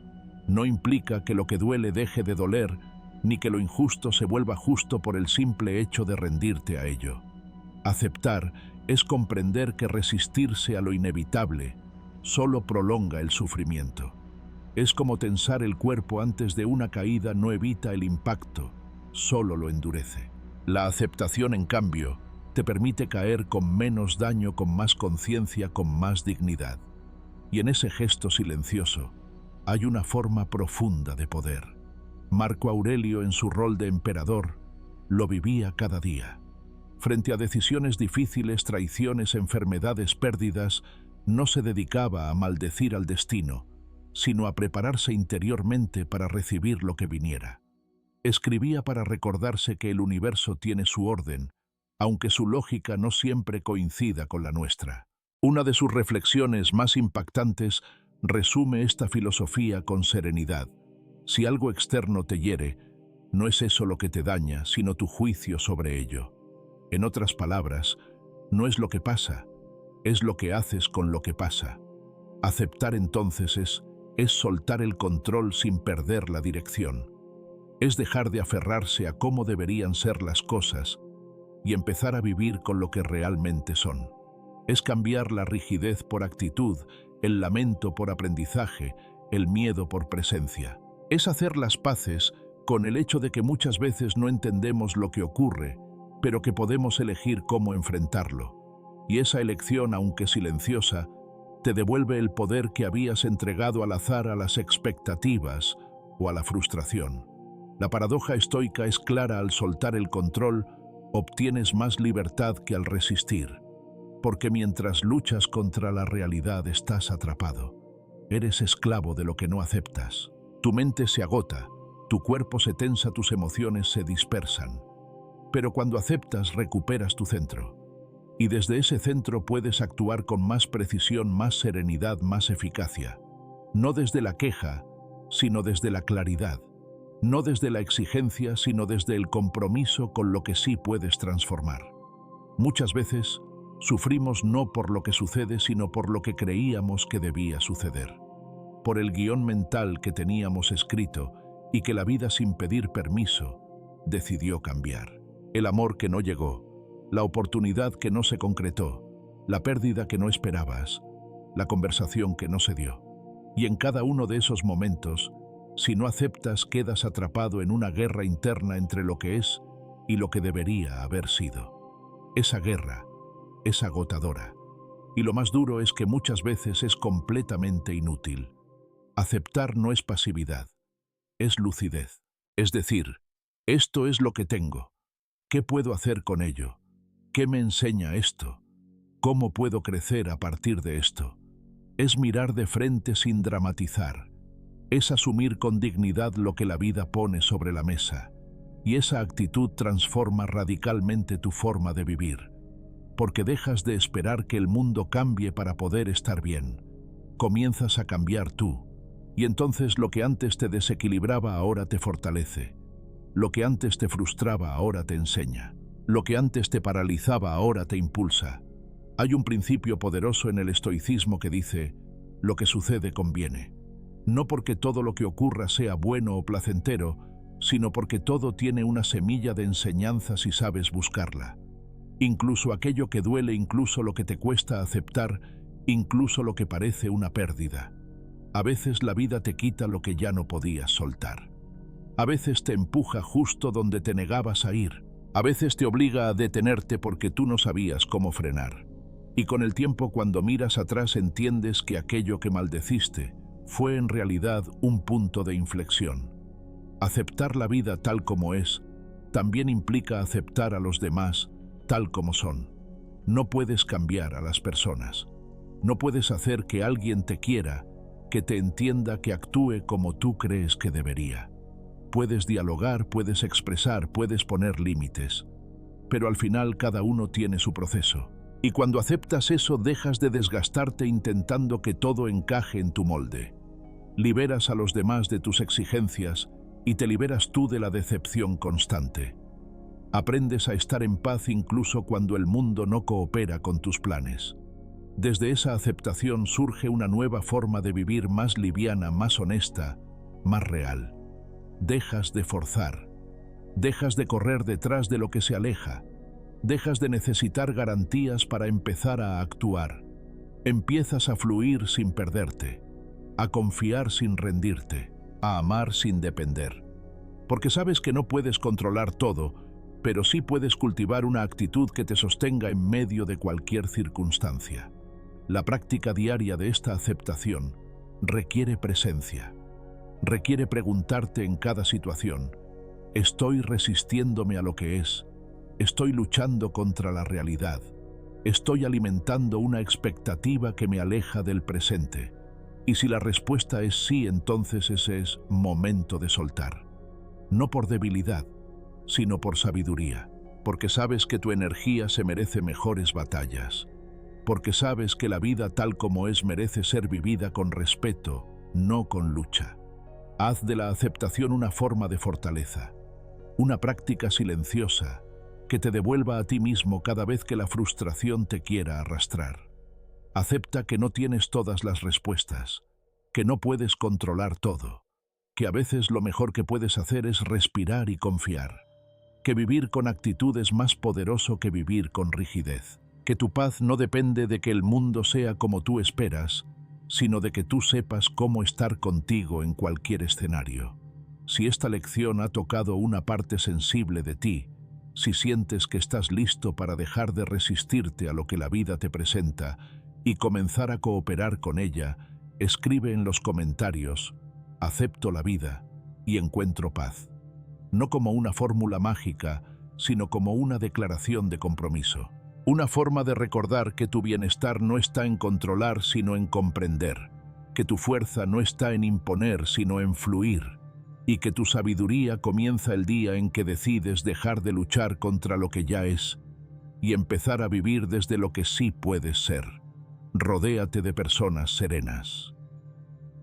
No implica que lo que duele deje de doler, ni que lo injusto se vuelva justo por el simple hecho de rendirte a ello. Aceptar es comprender que resistirse a lo inevitable solo prolonga el sufrimiento. Es como tensar el cuerpo antes de una caída no evita el impacto, solo lo endurece. La aceptación, en cambio, te permite caer con menos daño, con más conciencia, con más dignidad. Y en ese gesto silencioso hay una forma profunda de poder. Marco Aurelio, en su rol de emperador, lo vivía cada día. Frente a decisiones difíciles, traiciones, enfermedades, pérdidas, no se dedicaba a maldecir al destino, sino a prepararse interiormente para recibir lo que viniera. Escribía para recordarse que el universo tiene su orden, aunque su lógica no siempre coincida con la nuestra. Una de sus reflexiones más impactantes resume esta filosofía con serenidad. Si algo externo te hiere, no es eso lo que te daña, sino tu juicio sobre ello. En otras palabras, no es lo que pasa, es lo que haces con lo que pasa. Aceptar entonces es soltar el control sin perder la dirección. Es dejar de aferrarse a cómo deberían ser las cosas y empezar a vivir con lo que realmente son. Es cambiar la rigidez por actitud, el lamento por aprendizaje, el miedo por presencia. Es hacer las paces con el hecho de que muchas veces no entendemos lo que ocurre, pero que podemos elegir cómo enfrentarlo. Y esa elección, aunque silenciosa, te devuelve el poder que habías entregado al azar, a las expectativas o a la frustración. La paradoja estoica es clara: al soltar el control, obtienes más libertad que al resistir, porque mientras luchas contra la realidad estás atrapado. Eres esclavo de lo que no aceptas. Tu mente se agota, tu cuerpo se tensa, tus emociones se dispersan. Pero cuando aceptas, recuperas tu centro. Y desde ese centro puedes actuar con más precisión, más serenidad, más eficacia. No desde la queja, sino desde la claridad. No desde la exigencia, sino desde el compromiso con lo que sí puedes transformar. Muchas veces sufrimos no por lo que sucede, sino por lo que creíamos que debía suceder. Por el guión mental que teníamos escrito y que la vida, sin pedir permiso, decidió cambiar. El amor que no llegó, la oportunidad que no se concretó, la pérdida que no esperabas, la conversación que no se dio. Y en cada uno de esos momentos, si no aceptas, quedas atrapado en una guerra interna entre lo que es y lo que debería haber sido. Esa guerra es agotadora, y lo más duro es que muchas veces es completamente inútil. Aceptar no es pasividad, es lucidez. Es decir, esto es lo que tengo. ¿Qué puedo hacer con ello? ¿Qué me enseña esto? ¿Cómo puedo crecer a partir de esto? Es mirar de frente sin dramatizar. Es asumir con dignidad lo que la vida pone sobre la mesa. Y esa actitud transforma radicalmente tu forma de vivir. Porque dejas de esperar que el mundo cambie para poder estar bien. Comienzas a cambiar tú. Y entonces lo que antes te desequilibraba ahora te fortalece. Lo que antes te frustraba ahora te enseña. Lo que antes te paralizaba ahora te impulsa. Hay un principio poderoso en el estoicismo que dice: lo que sucede conviene. No porque todo lo que ocurra sea bueno o placentero, sino porque todo tiene una semilla de enseñanza si sabes buscarla. Incluso aquello que duele, incluso lo que te cuesta aceptar, incluso lo que parece una pérdida. A veces la vida te quita lo que ya no podías soltar. A veces te empuja justo donde te negabas a ir. A veces te obliga a detenerte porque tú no sabías cómo frenar. Y con el tiempo, cuando miras atrás, entiendes que aquello que maldeciste fue en realidad un punto de inflexión. Aceptar la vida tal como es también implica aceptar a los demás tal como son. No puedes cambiar a las personas. No puedes hacer que alguien te quiera, que te entienda, que actúe como tú crees que debería. Puedes dialogar, puedes expresar, puedes poner límites, pero al final cada uno tiene su proceso. Y cuando aceptas eso, dejas de desgastarte intentando que todo encaje en tu molde. Liberas a los demás de tus exigencias y te liberas tú de la decepción constante. Aprendes a estar en paz incluso cuando el mundo no coopera con tus planes. Desde esa aceptación surge una nueva forma de vivir más liviana, más honesta, más real. Dejas de forzar. Dejas de correr detrás de lo que se aleja. Dejas de necesitar garantías para empezar a actuar. Empiezas a fluir sin perderte, a confiar sin rendirte, a amar sin depender. Porque sabes que no puedes controlar todo, pero sí puedes cultivar una actitud que te sostenga en medio de cualquier circunstancia. La práctica diaria de esta aceptación requiere presencia. Requiere preguntarte en cada situación: ¿estoy resistiéndome a lo que es? ¿Estoy luchando contra la realidad? ¿Estoy alimentando una expectativa que me aleja del presente? Y si la respuesta es sí, entonces ese es momento de soltar. No por debilidad, sino por sabiduría. Porque sabes que tu energía se merece mejores batallas. Porque sabes que la vida tal como es merece ser vivida con respeto, no con lucha. Haz de la aceptación una forma de fortaleza. Una práctica silenciosa que te devuelva a ti mismo cada vez que la frustración te quiera arrastrar. Acepta que no tienes todas las respuestas, que no puedes controlar todo, que a veces lo mejor que puedes hacer es respirar y confiar, que vivir con actitud es más poderoso que vivir con rigidez, que tu paz no depende de que el mundo sea como tú esperas, sino de que tú sepas cómo estar contigo en cualquier escenario. Si esta lección ha tocado una parte sensible de ti, si sientes que estás listo para dejar de resistirte a lo que la vida te presenta y comenzar a cooperar con ella, escribe en los comentarios: acepto la vida y encuentro paz. No como una fórmula mágica, sino como una declaración de compromiso. Una forma de recordar que tu bienestar no está en controlar, sino en comprender, que tu fuerza no está en imponer, sino en fluir, y que tu sabiduría comienza el día en que decides dejar de luchar contra lo que ya es y empezar a vivir desde lo que sí puedes ser. Rodéate de personas serenas.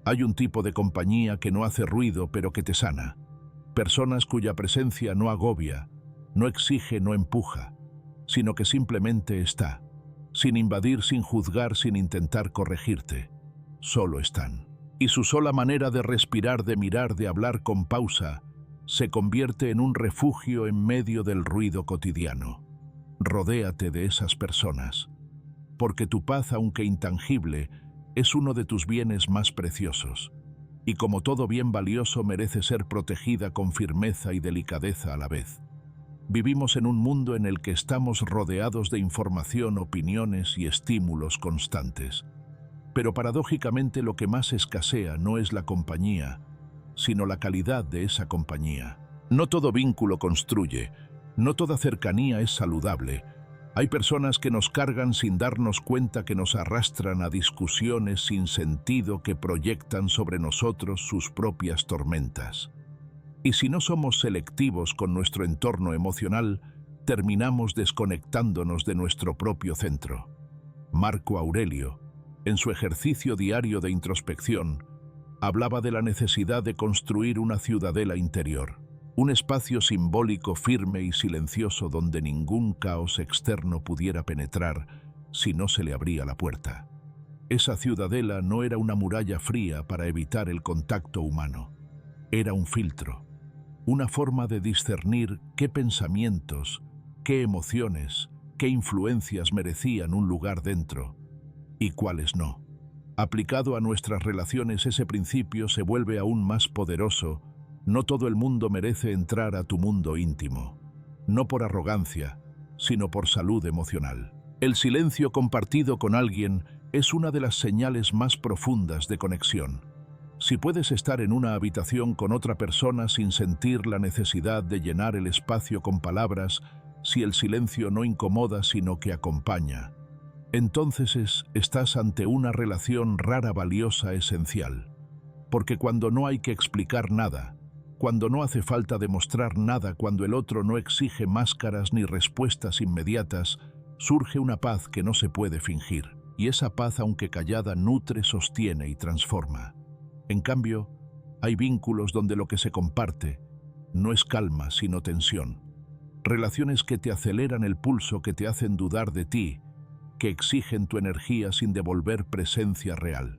Hay un tipo de compañía que no hace ruido pero que te sana. Personas cuya presencia no agobia, no exige, no empuja, sino que simplemente está, sin invadir, sin juzgar, sin intentar corregirte. Solo están. Y su sola manera de respirar, de mirar, de hablar con pausa, se convierte en un refugio en medio del ruido cotidiano. Rodéate de esas personas, porque tu paz, aunque intangible, es uno de tus bienes más preciosos, y como todo bien valioso merece ser protegida con firmeza y delicadeza a la vez. Vivimos en un mundo en el que estamos rodeados de información, opiniones y estímulos constantes. Pero paradójicamente lo que más escasea no es la compañía, sino la calidad de esa compañía. No todo vínculo construye, no toda cercanía es saludable. Hay personas que nos cargan sin darnos cuenta, que nos arrastran a discusiones sin sentido, que proyectan sobre nosotros sus propias tormentas. Y si no somos selectivos con nuestro entorno emocional, terminamos desconectándonos de nuestro propio centro. Marco Aurelio, en su ejercicio diario de introspección, hablaba de la necesidad de construir una ciudadela interior, un espacio simbólico, firme y silencioso donde ningún caos externo pudiera penetrar si no se le abría la puerta. Esa ciudadela no era una muralla fría para evitar el contacto humano, era un filtro, una forma de discernir qué pensamientos, qué emociones, qué influencias merecían un lugar dentro y cuáles no. Aplicado a nuestras relaciones, ese principio se vuelve aún más poderoso. No todo el mundo merece entrar a tu mundo íntimo, no por arrogancia, sino por salud emocional. El silencio compartido con alguien es una de las señales más profundas de conexión. Si puedes estar en una habitación con otra persona sin sentir la necesidad de llenar el espacio con palabras, si el silencio no incomoda sino que acompaña, entonces estás ante una relación rara, valiosa, esencial. Porque cuando no hay que explicar nada, cuando no hace falta demostrar nada, cuando el otro no exige máscaras ni respuestas inmediatas, surge una paz que no se puede fingir. Y esa paz, aunque callada, nutre, sostiene y transforma. En cambio, hay vínculos donde lo que se comparte no es calma, sino tensión. Relaciones que te aceleran el pulso, que te hacen dudar de ti, que exigen tu energía sin devolver presencia real.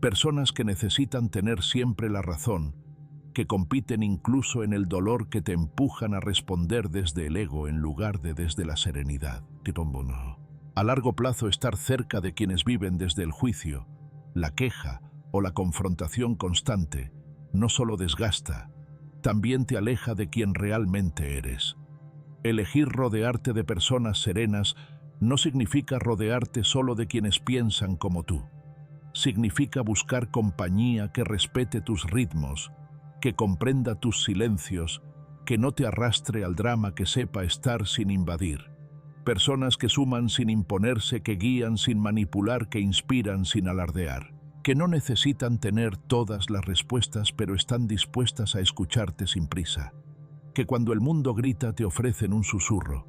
Personas que necesitan tener siempre la razón, que compiten incluso en el dolor, que te empujan a responder desde el ego en lugar de desde la serenidad. A largo plazo, estar cerca de quienes viven desde el juicio, la queja o la confrontación constante no solo desgasta, también te aleja de quien realmente eres. Elegir rodearte de personas serenas no significa rodearte solo de quienes piensan como tú. Significa buscar compañía que respete tus ritmos, que comprenda tus silencios, que no te arrastre al drama, que sepa estar sin invadir. Personas que suman sin imponerse, que guían sin manipular, que inspiran sin alardear. Que no necesitan tener todas las respuestas, pero están dispuestas a escucharte sin prisa. Que cuando el mundo grita te ofrecen un susurro.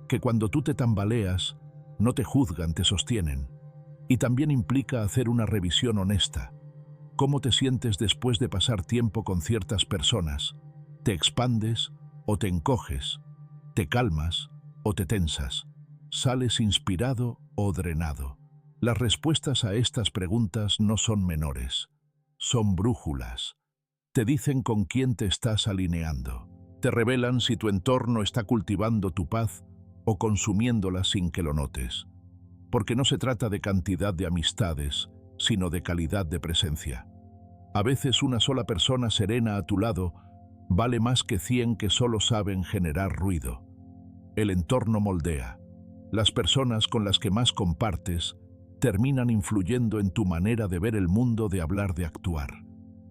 Que cuando tú te tambaleas, no te juzgan, te sostienen. Y también implica hacer una revisión honesta. ¿Cómo te sientes después de pasar tiempo con ciertas personas? ¿Te expandes o te encoges? ¿Te calmas o te tensas? ¿Sales inspirado o drenado? Las respuestas a estas preguntas no son menores, son brújulas. Te dicen con quién te estás alineando. Te revelan si tu entorno está cultivando tu paz o consumiéndola sin que lo notes. Porque no se trata de cantidad de amistades, sino de calidad de presencia. A veces una sola persona serena a tu lado vale más que 100 que solo saben generar ruido. El entorno moldea. Las personas con las que más compartes terminan influyendo en tu manera de ver el mundo, de hablar, de actuar.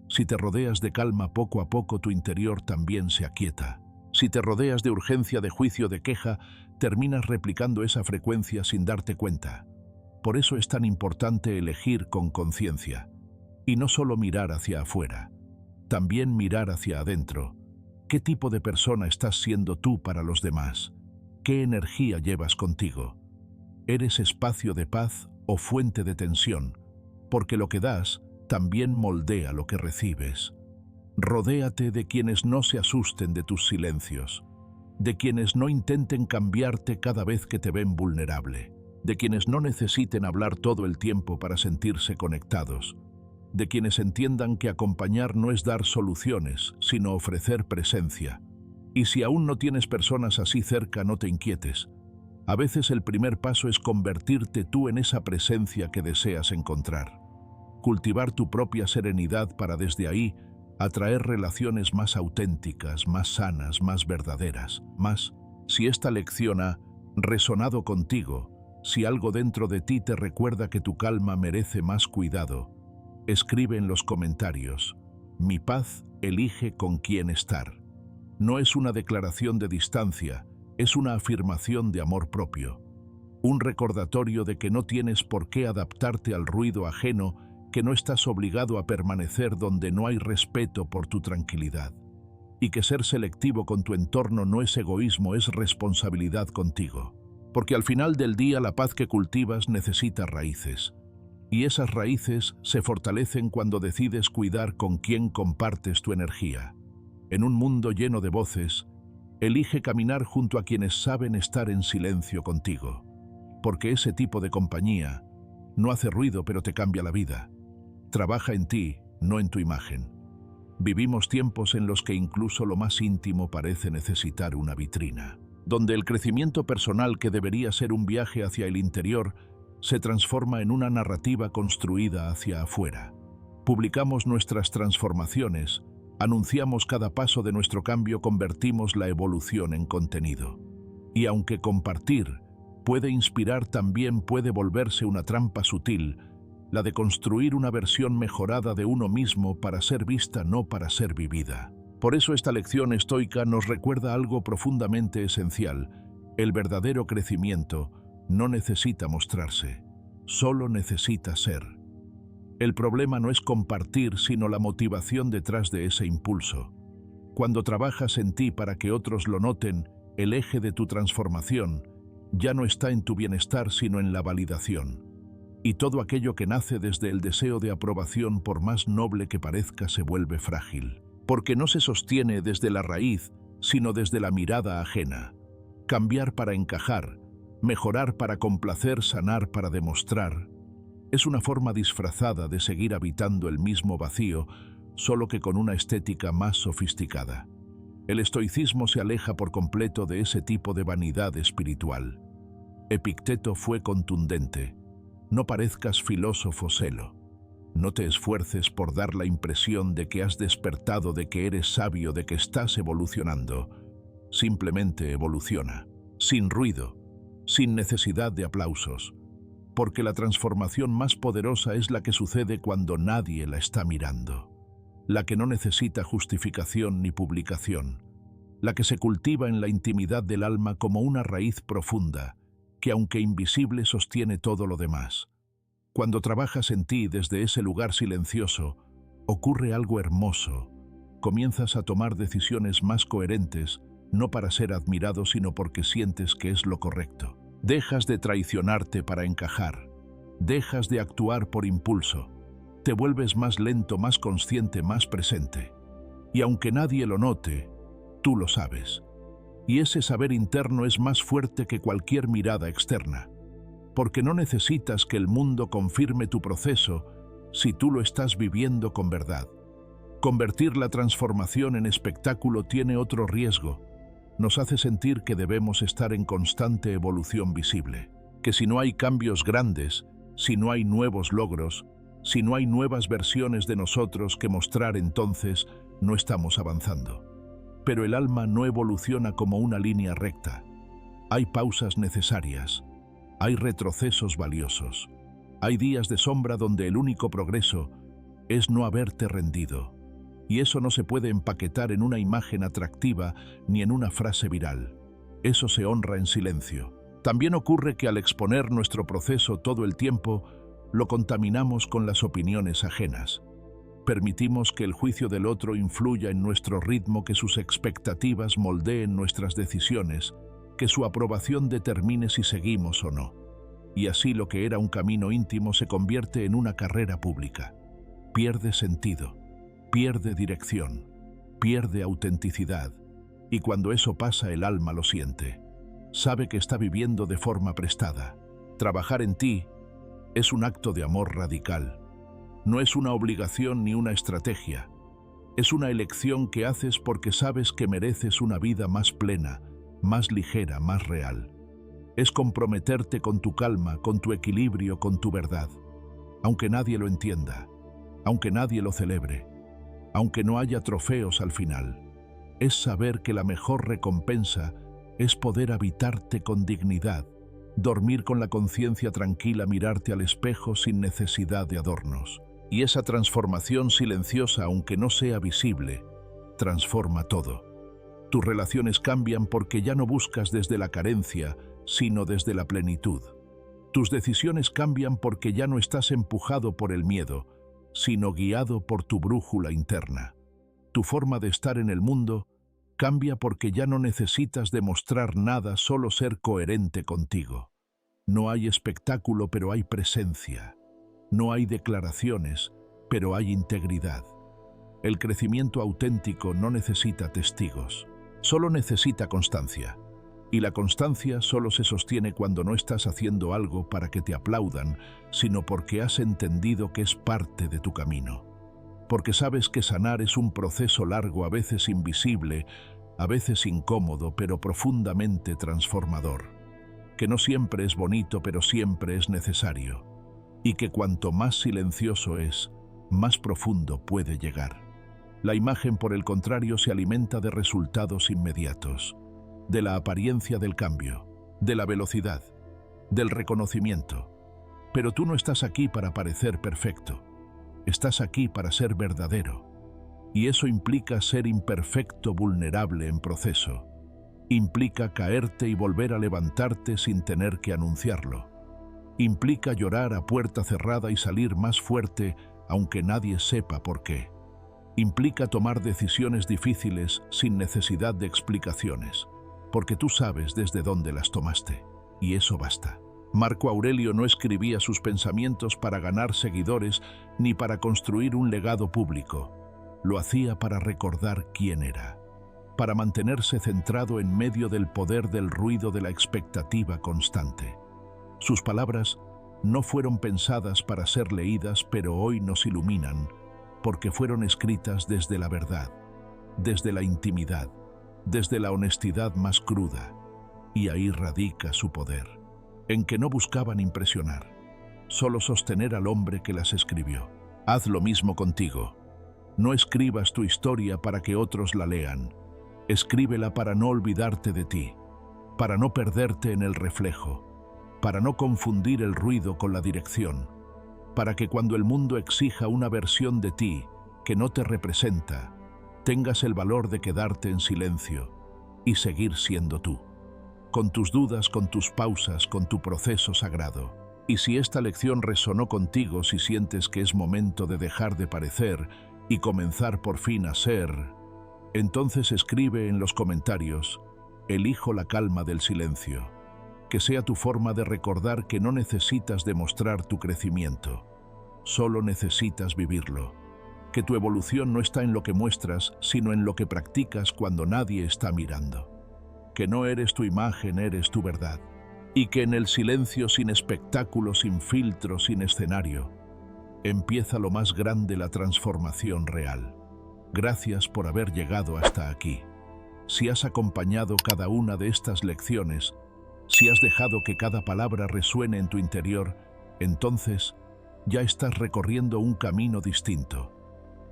Si te rodeas de calma, poco a poco tu interior también se aquieta. Si te rodeas de urgencia, de juicio, de queja, terminas replicando esa frecuencia sin darte cuenta. Por eso es tan importante elegir con conciencia. Y no solo mirar hacia afuera, también mirar hacia adentro. ¿Qué tipo de persona estás siendo tú para los demás? ¿Qué energía llevas contigo? ¿Eres espacio de paz o fuente de tensión? Porque lo que das también moldea lo que recibes. Rodéate de quienes no se asusten de tus silencios, de quienes no intenten cambiarte cada vez que te ven vulnerable, de quienes no necesiten hablar todo el tiempo para sentirse conectados, de quienes entiendan que acompañar no es dar soluciones, sino ofrecer presencia. Y si aún no tienes personas así cerca, no te inquietes. A veces el primer paso es convertirte tú en esa presencia que deseas encontrar. Cultivar tu propia serenidad para desde ahí atraer relaciones más auténticas, más sanas, más verdaderas. Más, si esta lección ha resonado contigo, si algo dentro de ti te recuerda que tu calma merece más cuidado, escribe en los comentarios: mi paz elige con quién estar. No es una declaración de distancia, es una afirmación de amor propio. Un recordatorio de que no tienes por qué adaptarte al ruido ajeno, que no estás obligado a permanecer donde no hay respeto por tu tranquilidad. Y que ser selectivo con tu entorno no es egoísmo, es responsabilidad contigo. Porque al final del día la paz que cultivas necesita raíces. Y esas raíces se fortalecen cuando decides cuidar con quién compartes tu energía. En un mundo lleno de voces, elige caminar junto a quienes saben estar en silencio contigo. Porque ese tipo de compañía no hace ruido, pero te cambia la vida. Trabaja en ti, no en tu imagen. Vivimos tiempos en los que incluso lo más íntimo parece necesitar una vitrina, donde el crecimiento personal, que debería ser un viaje hacia el interior, se transforma en una narrativa construida hacia afuera. Publicamos nuestras transformaciones, anunciamos cada paso de nuestro cambio, convertimos la evolución en contenido. Y aunque compartir puede inspirar, también puede volverse una trampa sutil, la de construir una versión mejorada de uno mismo para ser vista, no para ser vivida. Por eso esta lección estoica nos recuerda algo profundamente esencial. El verdadero crecimiento no necesita mostrarse, solo necesita ser. El problema no es compartir, sino la motivación detrás de ese impulso. Cuando trabajas en ti para que otros lo noten, el eje de tu transformación ya no está en tu bienestar, sino en la validación. Y todo aquello que nace desde el deseo de aprobación, por más noble que parezca, se vuelve frágil, porque no se sostiene desde la raíz, sino desde la mirada ajena. Cambiar para encajar, mejorar para complacer, sanar para demostrar, es una forma disfrazada de seguir habitando el mismo vacío, solo que con una estética más sofisticada. El estoicismo se aleja por completo de ese tipo de vanidad espiritual. Epicteto fue contundente: no parezcas filósofo selo. No te esfuerces por dar la impresión de que has despertado, de que eres sabio, de que estás evolucionando. Simplemente evoluciona, sin ruido, sin necesidad de aplausos, porque la transformación más poderosa es la que sucede cuando nadie la está mirando, la que no necesita justificación ni publicación, la que se cultiva en la intimidad del alma como una raíz profunda, que aunque invisible sostiene todo lo demás. Cuando trabajas en ti desde ese lugar silencioso, ocurre algo hermoso. Comienzas a tomar decisiones más coherentes, no para ser admirado, sino porque sientes que es lo correcto. Dejas de traicionarte para encajar. Dejas de actuar por impulso. Te vuelves más lento, más consciente, más presente. Y aunque nadie lo note, tú lo sabes. Y ese saber interno es más fuerte que cualquier mirada externa, porque no necesitas que el mundo confirme tu proceso si tú lo estás viviendo con verdad. Convertir la transformación en espectáculo tiene otro riesgo. Nos hace sentir que debemos estar en constante evolución visible, que si no hay cambios grandes, si no hay nuevos logros, si no hay nuevas versiones de nosotros que mostrar, entonces no estamos avanzando. Pero el alma no evoluciona como una línea recta. Hay pausas necesarias, hay retrocesos valiosos, hay días de sombra donde el único progreso es no haberte rendido. Y eso no se puede empaquetar en una imagen atractiva ni en una frase viral. Eso se honra en silencio. También ocurre que al exponer nuestro proceso todo el tiempo, lo contaminamos con las opiniones ajenas. Permitimos que el juicio del otro influya en nuestro ritmo, que sus expectativas moldeen nuestras decisiones, que su aprobación determine si seguimos o no. Y así lo que era un camino íntimo se convierte en una carrera pública. Pierde sentido, pierde dirección, pierde autenticidad. Y cuando eso pasa, el alma lo siente. Sabe que está viviendo de forma prestada. Trabajar en ti es un acto de amor radical. No es una obligación ni una estrategia. Es una elección que haces porque sabes que mereces una vida más plena, más ligera, más real. Es comprometerte con tu calma, con tu equilibrio, con tu verdad. Aunque nadie lo entienda, aunque nadie lo celebre, aunque no haya trofeos al final. Es saber que la mejor recompensa es poder habitarte con dignidad, dormir con la conciencia tranquila, mirarte al espejo sin necesidad de adornos. Y esa transformación silenciosa, aunque no sea visible, transforma todo. Tus relaciones cambian porque ya no buscas desde la carencia, sino desde la plenitud. Tus decisiones cambian porque ya no estás empujado por el miedo, sino guiado por tu brújula interna. Tu forma de estar en el mundo cambia porque ya no necesitas demostrar nada, solo ser coherente contigo. No hay espectáculo, pero hay presencia. No hay declaraciones, pero hay integridad. El crecimiento auténtico no necesita testigos, solo necesita constancia. Y la constancia solo se sostiene cuando no estás haciendo algo para que te aplaudan, sino porque has entendido que es parte de tu camino. Porque sabes que sanar es un proceso largo, a veces invisible, a veces incómodo, pero profundamente transformador. Que no siempre es bonito, pero siempre es necesario. Y que cuanto más silencioso es, más profundo puede llegar. La imagen, por el contrario, se alimenta de resultados inmediatos, de la apariencia del cambio, de la velocidad, del reconocimiento. Pero tú no estás aquí para parecer perfecto. Estás aquí para ser verdadero. Y eso implica ser imperfecto, vulnerable en proceso. Implica caerte y volver a levantarte sin tener que anunciarlo. Implica llorar a puerta cerrada y salir más fuerte, aunque nadie sepa por qué. Implica tomar decisiones difíciles sin necesidad de explicaciones, porque tú sabes desde dónde las tomaste, y eso basta. Marco Aurelio no escribía sus pensamientos para ganar seguidores ni para construir un legado público. Lo hacía para recordar quién era, para mantenerse centrado en medio del poder del ruido de la expectativa constante. Sus palabras no fueron pensadas para ser leídas, pero hoy nos iluminan, porque fueron escritas desde la verdad, desde la intimidad, desde la honestidad más cruda. Y ahí radica su poder, en que no buscaban impresionar, solo sostener al hombre que las escribió. Haz lo mismo contigo. No escribas tu historia para que otros la lean. Escríbela para no olvidarte de ti, para no perderte en el reflejo, para no confundir el ruido con la dirección, para que cuando el mundo exija una versión de ti que no te representa, tengas el valor de quedarte en silencio y seguir siendo tú, con tus dudas, con tus pausas, con tu proceso sagrado. Y si esta lección resonó contigo, si sientes que es momento de dejar de parecer y comenzar por fin a ser, entonces escribe en los comentarios: elijo la calma del silencio. Que sea tu forma de recordar que no necesitas demostrar tu crecimiento, solo necesitas vivirlo. Que tu evolución no está en lo que muestras, sino en lo que practicas cuando nadie está mirando. Que no eres tu imagen, eres tu verdad. Y que en el silencio, sin espectáculo, sin filtro, sin escenario, empieza lo más grande, la transformación real. Gracias por haber llegado hasta aquí. Si has acompañado cada una de estas lecciones, si has dejado que cada palabra resuene en tu interior, entonces ya estás recorriendo un camino distinto.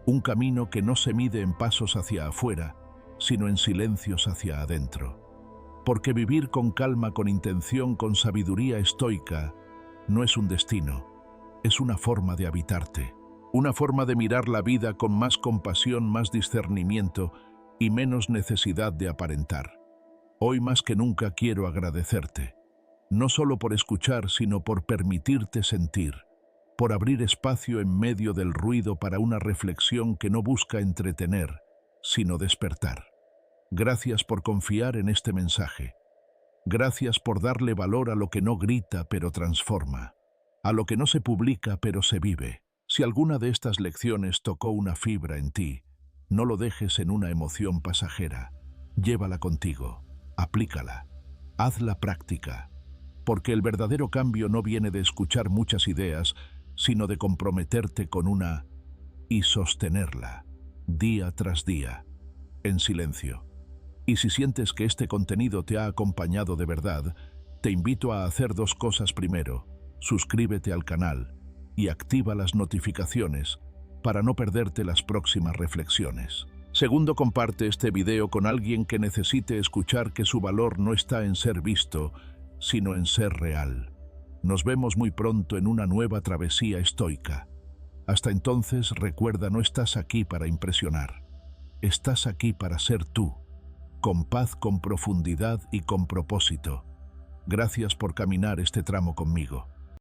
Un camino que no se mide en pasos hacia afuera, sino en silencios hacia adentro. Porque vivir con calma, con intención, con sabiduría estoica, no es un destino, es una forma de habitarte. Una forma de mirar la vida con más compasión, más discernimiento y menos necesidad de aparentar. Hoy más que nunca quiero agradecerte, no solo por escuchar, sino por permitirte sentir, por abrir espacio en medio del ruido para una reflexión que no busca entretener, sino despertar. Gracias por confiar en este mensaje. Gracias por darle valor a lo que no grita pero transforma, a lo que no se publica pero se vive. Si alguna de estas lecciones tocó una fibra en ti, no lo dejes en una emoción pasajera. Llévala contigo. Aplícala, hazla práctica, porque el verdadero cambio no viene de escuchar muchas ideas, sino de comprometerte con una y sostenerla, día tras día, en silencio. Y si sientes que este contenido te ha acompañado de verdad, te invito a hacer dos cosas. Primero, suscríbete al canal y activa las notificaciones para no perderte las próximas reflexiones. Segundo, comparte este video con alguien que necesite escuchar que su valor no está en ser visto, sino en ser real. Nos vemos muy pronto en una nueva travesía estoica. Hasta entonces, recuerda, no estás aquí para impresionar. Estás aquí para ser tú, con paz, con profundidad y con propósito. Gracias por caminar este tramo conmigo.